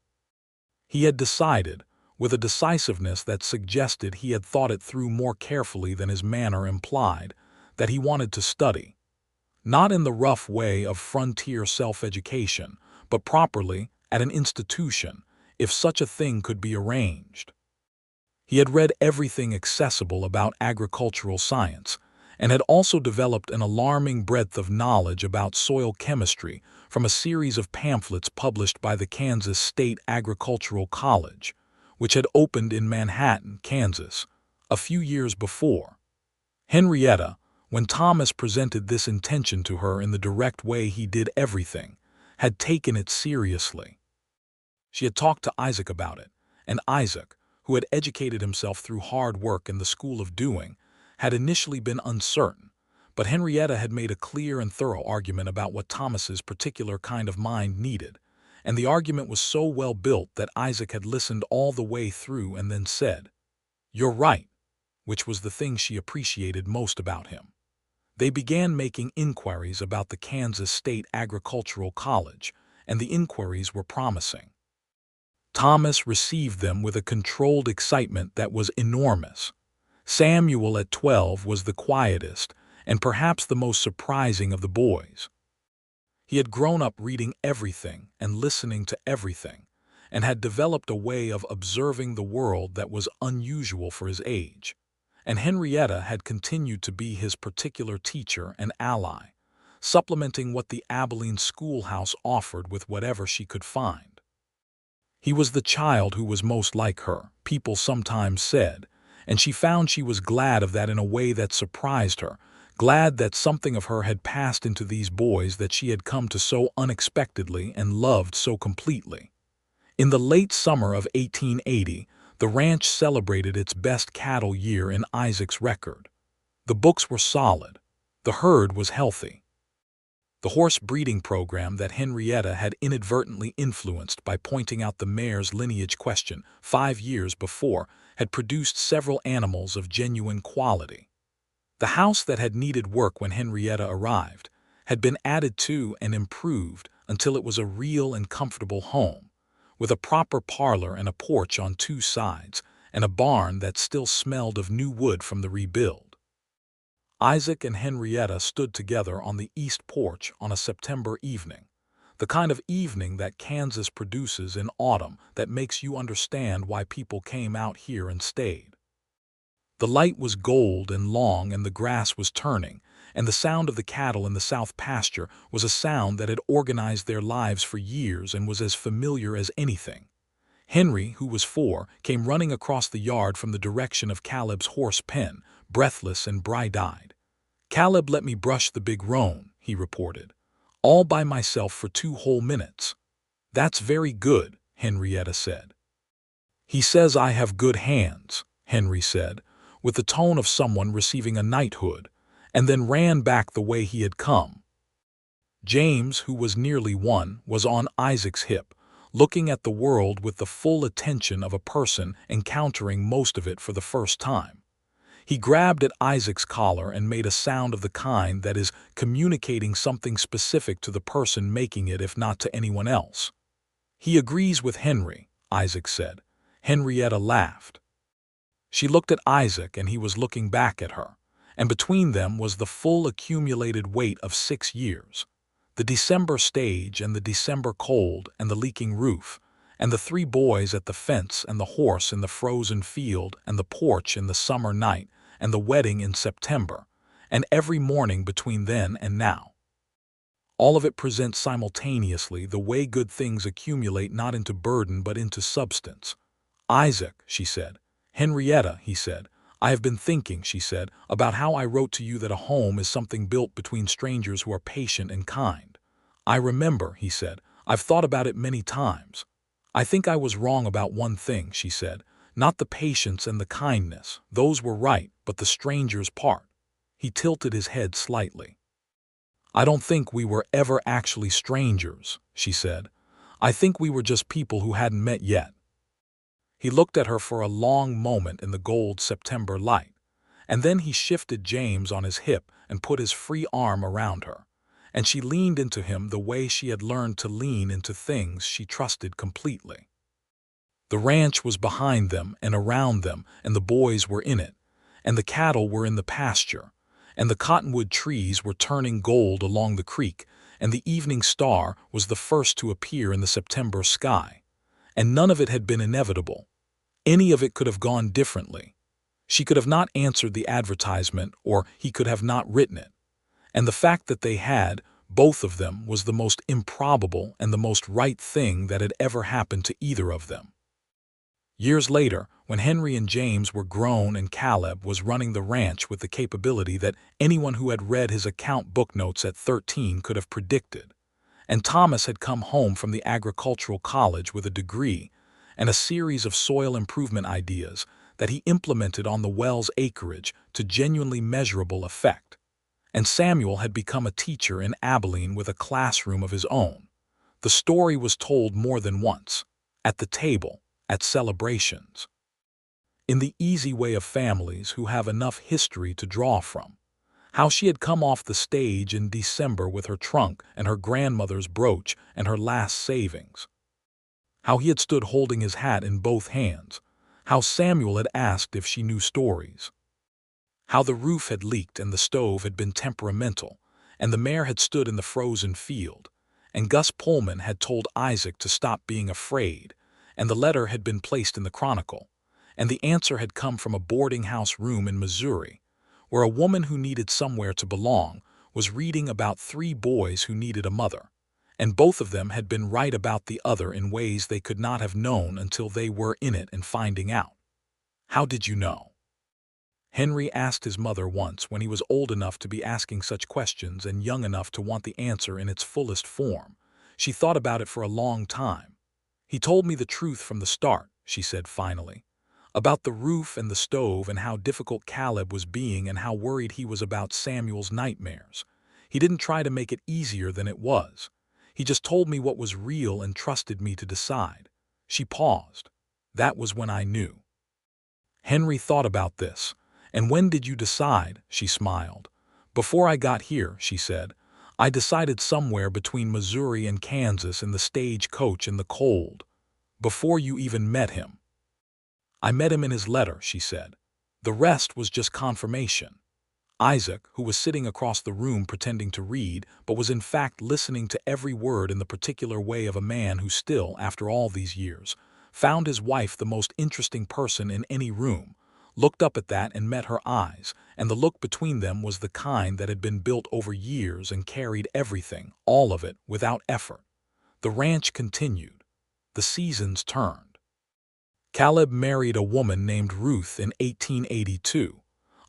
He had decided, with a decisiveness that suggested he had thought it through more carefully than his manner implied, that he wanted to study. Not in the rough way of frontier self-education, but properly at an institution, if such a thing could be arranged. He had read everything accessible about agricultural science, and had also developed an alarming breadth of knowledge about soil chemistry from a series of pamphlets published by the Kansas State Agricultural College, which had opened in Manhattan, Kansas, a few years before. Henrietta, when Thomas presented this intention to her in the direct way he did everything, had taken it seriously. She had talked to Isaac about it, and Isaac, who had educated himself through hard work in the school of doing, had initially been uncertain, but Henrietta had made a clear and thorough argument about what Thomas's particular kind of mind needed, and the argument was so well built that Isaac had listened all the way through and then said, "You're right," which was the thing she appreciated most about him. They began making inquiries about the Kansas State Agricultural College, and the inquiries were promising. Thomas received them with a controlled excitement that was enormous. Samuel at 12 was the quietest and perhaps the most surprising of the boys. He had grown up reading everything and listening to everything, and had developed a way of observing the world that was unusual for his age. And Henrietta had continued to be his particular teacher and ally, supplementing what the Abilene schoolhouse offered with whatever she could find. He was the child who was most like her, people sometimes said, and she found she was glad of that in a way that surprised her, glad that something of her had passed into these boys that she had come to so unexpectedly and loved so completely. In the late summer of 1880, the ranch celebrated its best cattle year in Isaac's record. The books were solid. The herd was healthy. The horse breeding program that Henrietta had inadvertently influenced by pointing out the mare's lineage question 5 years before had produced several animals of genuine quality. The house that had needed work when Henrietta arrived had been added to and improved until it was a real and comfortable home, with a proper parlor and a porch on 2 sides, and a barn that still smelled of new wood from the rebuild. Isaac and Henrietta stood together on the east porch on a September evening, the kind of evening that Kansas produces in autumn that makes you understand why people came out here and stayed. The light was gold and long, and the grass was turning, and the sound of the cattle in the south pasture was a sound that had organized their lives for years and was as familiar as anything. Henry, who was 4, came running across the yard from the direction of Caleb's horse pen, breathless and bright-eyed. "Caleb let me brush the big roan," he reported, "all by myself for 2 whole minutes." "That's very good," Henrietta said. "He says I have good hands," Henry said, with the tone of someone receiving a knighthood, and then ran back the way he had come. James, who was nearly 1, was on Isaac's hip, looking at the world with the full attention of a person encountering most of it for the first time. He grabbed at Isaac's collar and made a sound of the kind that is communicating something specific to the person making it, if not to anyone else. "He agrees with Henry," Isaac said. Henrietta laughed. She looked at Isaac, and he was looking back at her, and between them was the full accumulated weight of 6 years. The December stage and the December cold and the leaking roof, and the 3 boys at the fence and the horse in the frozen field and the porch in the summer night and the wedding in September, and every morning between then and now. All of it presents simultaneously the way good things accumulate not into burden but into substance. "Isaac," she said. "Henrietta," he said. "I have been thinking," she said, "about how I wrote to you that a home is something built between strangers who are patient and kind. I remember," he said. "I've thought about it many times. I think I was wrong about one thing," she said. "Not the patience and the kindness. Those were right, but the stranger's part." He tilted his head slightly. "I don't think we were ever actually strangers," she said. "I think we were just people who hadn't met yet." He looked at her for a long moment in the gold September light, and then he shifted James on his hip and put his free arm around her, and she leaned into him the way she had learned to lean into things she trusted completely. The ranch was behind them and around them, and the boys were in it, and the cattle were in the pasture, and the cottonwood trees were turning gold along the creek, and the evening star was the first to appear in the September sky. And none of it had been inevitable. Any of it could have gone differently. She could have not answered the advertisement, or he could have not written it. And the fact that they had, both of them, was the most improbable and the most right thing that had ever happened to either of them. Years later, when Henry and James were grown and Caleb was running the ranch with the capability that anyone who had read his account book notes at 13 could have predicted, and Thomas had come home from the agricultural college with a degree and a series of soil improvement ideas that he implemented on the Wells acreage to genuinely measurable effect, and Samuel had become a teacher in Abilene with a classroom of his own, the story was told more than once, at the table, at celebrations. In the easy way of families who have enough history to draw from. How she had come off the stage in December with her trunk and her grandmother's brooch and her last savings. How he had stood holding his hat in both hands. How Samuel had asked if she knew stories. How the roof had leaked and the stove had been temperamental, and the mare had stood in the frozen field, and Gus Pullman had told Isaac to stop being afraid, and the letter had been placed in the Chronicle, and the answer had come from a boarding house room in Missouri, where a woman who needed somewhere to belong was reading about 3 boys who needed a mother, and both of them had been right about the other in ways they could not have known until they were in it and finding out. "How did you know?" Henry asked his mother once when he was old enough to be asking such questions and young enough to want the answer in its fullest form. She thought about it for a long time. "He told me the truth from the start," she said finally. "About the roof and the stove and how difficult Caleb was being and how worried he was about Samuel's nightmares. He didn't try to make it easier than it was. He just told me what was real and trusted me to decide." She paused. "That was when I knew." Henry thought about this. "And when did you decide?" She smiled. "Before I got here," she said. "I decided somewhere between Missouri and Kansas in the stagecoach in the cold. Before you even met him." "I met him in his letter," she said. "The rest was just confirmation." Isaac, who was sitting across the room pretending to read, but was in fact listening to every word in the particular way of a man who still, after all these years, found his wife the most interesting person in any room, looked up at that and met her eyes, and the look between them was the kind that had been built over years and carried everything, all of it, without effort. The ranch continued. The seasons turned. Caleb married a woman named Ruth in 1882,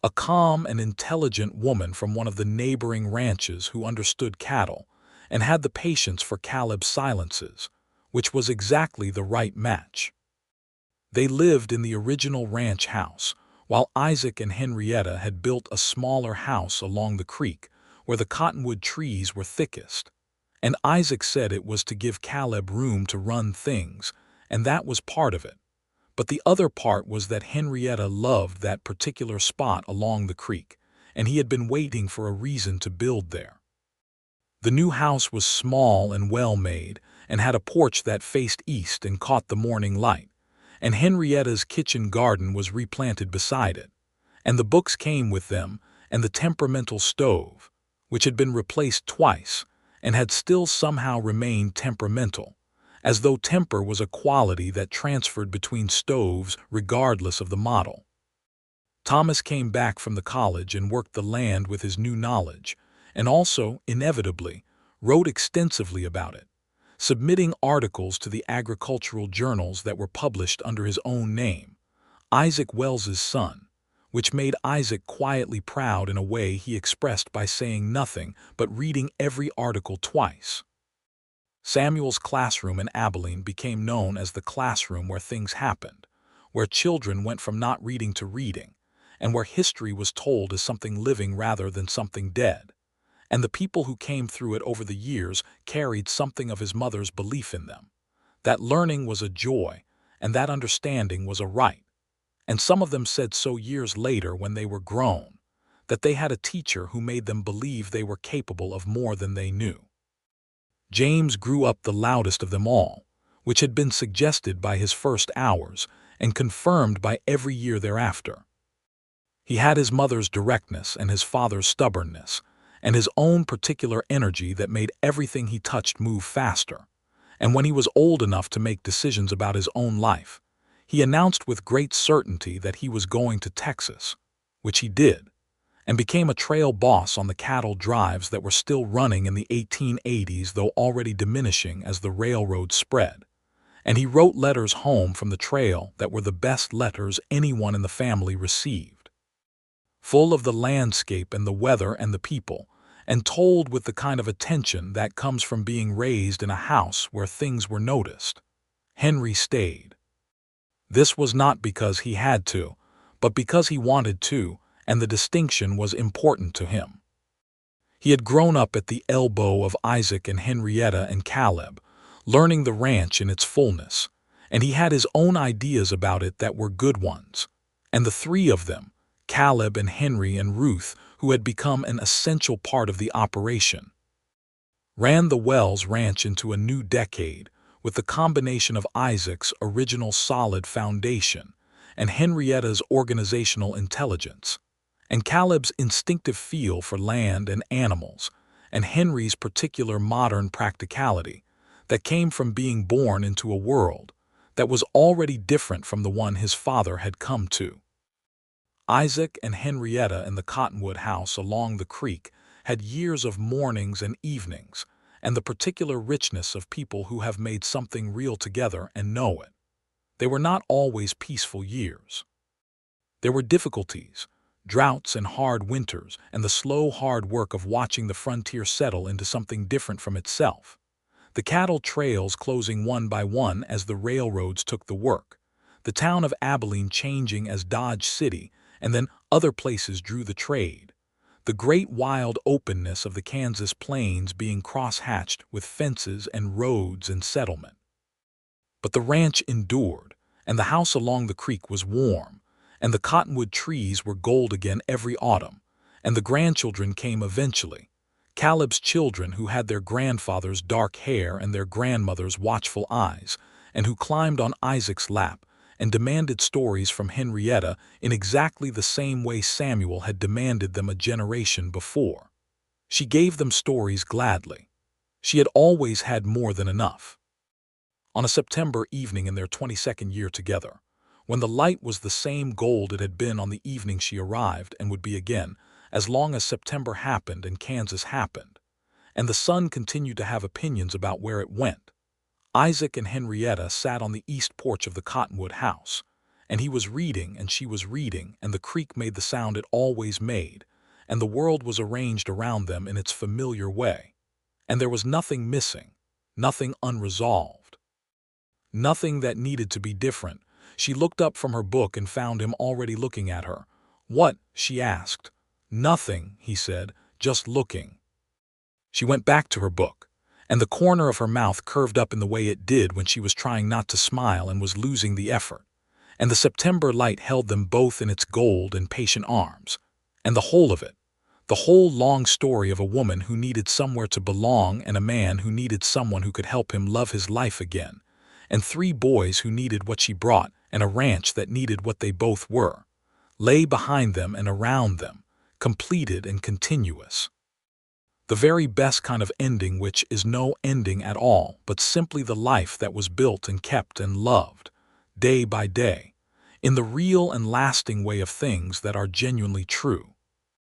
a calm and intelligent woman from one of the neighboring ranches who understood cattle and had the patience for Caleb's silences, which was exactly the right match. They lived in the original ranch house, while Isaac and Henrietta had built a smaller house along the creek where the cottonwood trees were thickest. And Isaac said it was to give Caleb room to run things, and that was part of it. But the other part was that Henrietta loved that particular spot along the creek, and he had been waiting for a reason to build there. The new house was small and well-made, and had a porch that faced east and caught the morning light, and Henrietta's kitchen garden was replanted beside it, and the books came with them, and the temperamental stove, which had been replaced twice, and had still somehow remained temperamental, as though temper was a quality that transferred between stoves regardless of the model. Thomas came back from the college and worked the land with his new knowledge, and also, inevitably, wrote extensively about it, submitting articles to the agricultural journals that were published under his own name, Isaac Wells's son, which made Isaac quietly proud in a way he expressed by saying nothing but reading every article twice. Samuel's classroom in Abilene became known as the classroom where things happened, where children went from not reading to reading, and where history was told as something living rather than something dead. And the people who came through it over the years carried something of his mother's belief in them, that learning was a joy, and that understanding was a right. And some of them said so years later when they were grown, that they had a teacher who made them believe they were capable of more than they knew. James grew up the loudest of them all, which had been suggested by his first hours and confirmed by every year thereafter. He had his mother's directness and his father's stubbornness, and his own particular energy that made everything he touched move faster. And when he was old enough to make decisions about his own life, he announced with great certainty that he was going to Texas, which he did, and became a trail boss on the cattle drives that were still running in the 1880s, though already diminishing as the railroad spread. And he wrote letters home from the trail that were the best letters anyone in the family received, full of the landscape and the weather and the people, and told with the kind of attention that comes from being raised in a house where things were noticed. Henry stayed. This was not because he had to, but because he wanted to, and the distinction was important to him. He had grown up at the elbow of Isaac and Henrietta and Caleb, learning the ranch in its fullness, and he had his own ideas about it that were good ones. And the three of them, Caleb and Henry and Ruth, who had become an essential part of the operation, ran the Wells Ranch into a new decade with the combination of Isaac's original solid foundation and Henrietta's organizational intelligence, and Caleb's instinctive feel for land and animals, and Henry's particular modern practicality that came from being born into a world that was already different from the one his father had come to. Isaac and Henrietta in the Cottonwood house along the creek had years of mornings and evenings, and the particular richness of people who have made something real together and know it. They were not always peaceful years. There were difficulties, droughts and hard winters, and the slow, hard work of watching the frontier settle into something different from itself. The cattle trails closing one by one as the railroads took the work, the town of Abilene changing as Dodge City, and then other places drew the trade, the great wild openness of the Kansas plains being cross-hatched with fences and roads and settlement. But the ranch endured, and the house along the creek was warm, and the cottonwood trees were gold again every autumn, and the grandchildren came eventually, Caleb's children who had their grandfather's dark hair and their grandmother's watchful eyes, and who climbed on Isaac's lap and demanded stories from Henrietta in exactly the same way Samuel had demanded them a generation before. She gave them stories gladly. She had always had more than enough. On a September evening in their 22nd year together, when the light was the same gold it had been on the evening she arrived and would be again, as long as September happened and Kansas happened, and the sun continued to have opinions about where it went, Isaac and Henrietta sat on the east porch of the Cottonwood house, and he was reading and she was reading, and the creek made the sound it always made, and the world was arranged around them in its familiar way, and there was nothing missing, nothing unresolved, nothing that needed to be different. She looked up from her book and found him already looking at her. "What?" she asked. "Nothing," he said, "just looking." She went back to her book, and the corner of her mouth curved up in the way it did when she was trying not to smile and was losing the effort, and the September light held them both in its gold and patient arms, and the whole of it, the whole long story of a woman who needed somewhere to belong and a man who needed someone who could help him love his life again, and three boys who needed what she brought and a ranch that needed what they both were, lay behind them and around them, completed and continuous. The very best kind of ending, which is no ending at all, but simply the life that was built and kept and loved, day by day, in the real and lasting way of things that are genuinely true.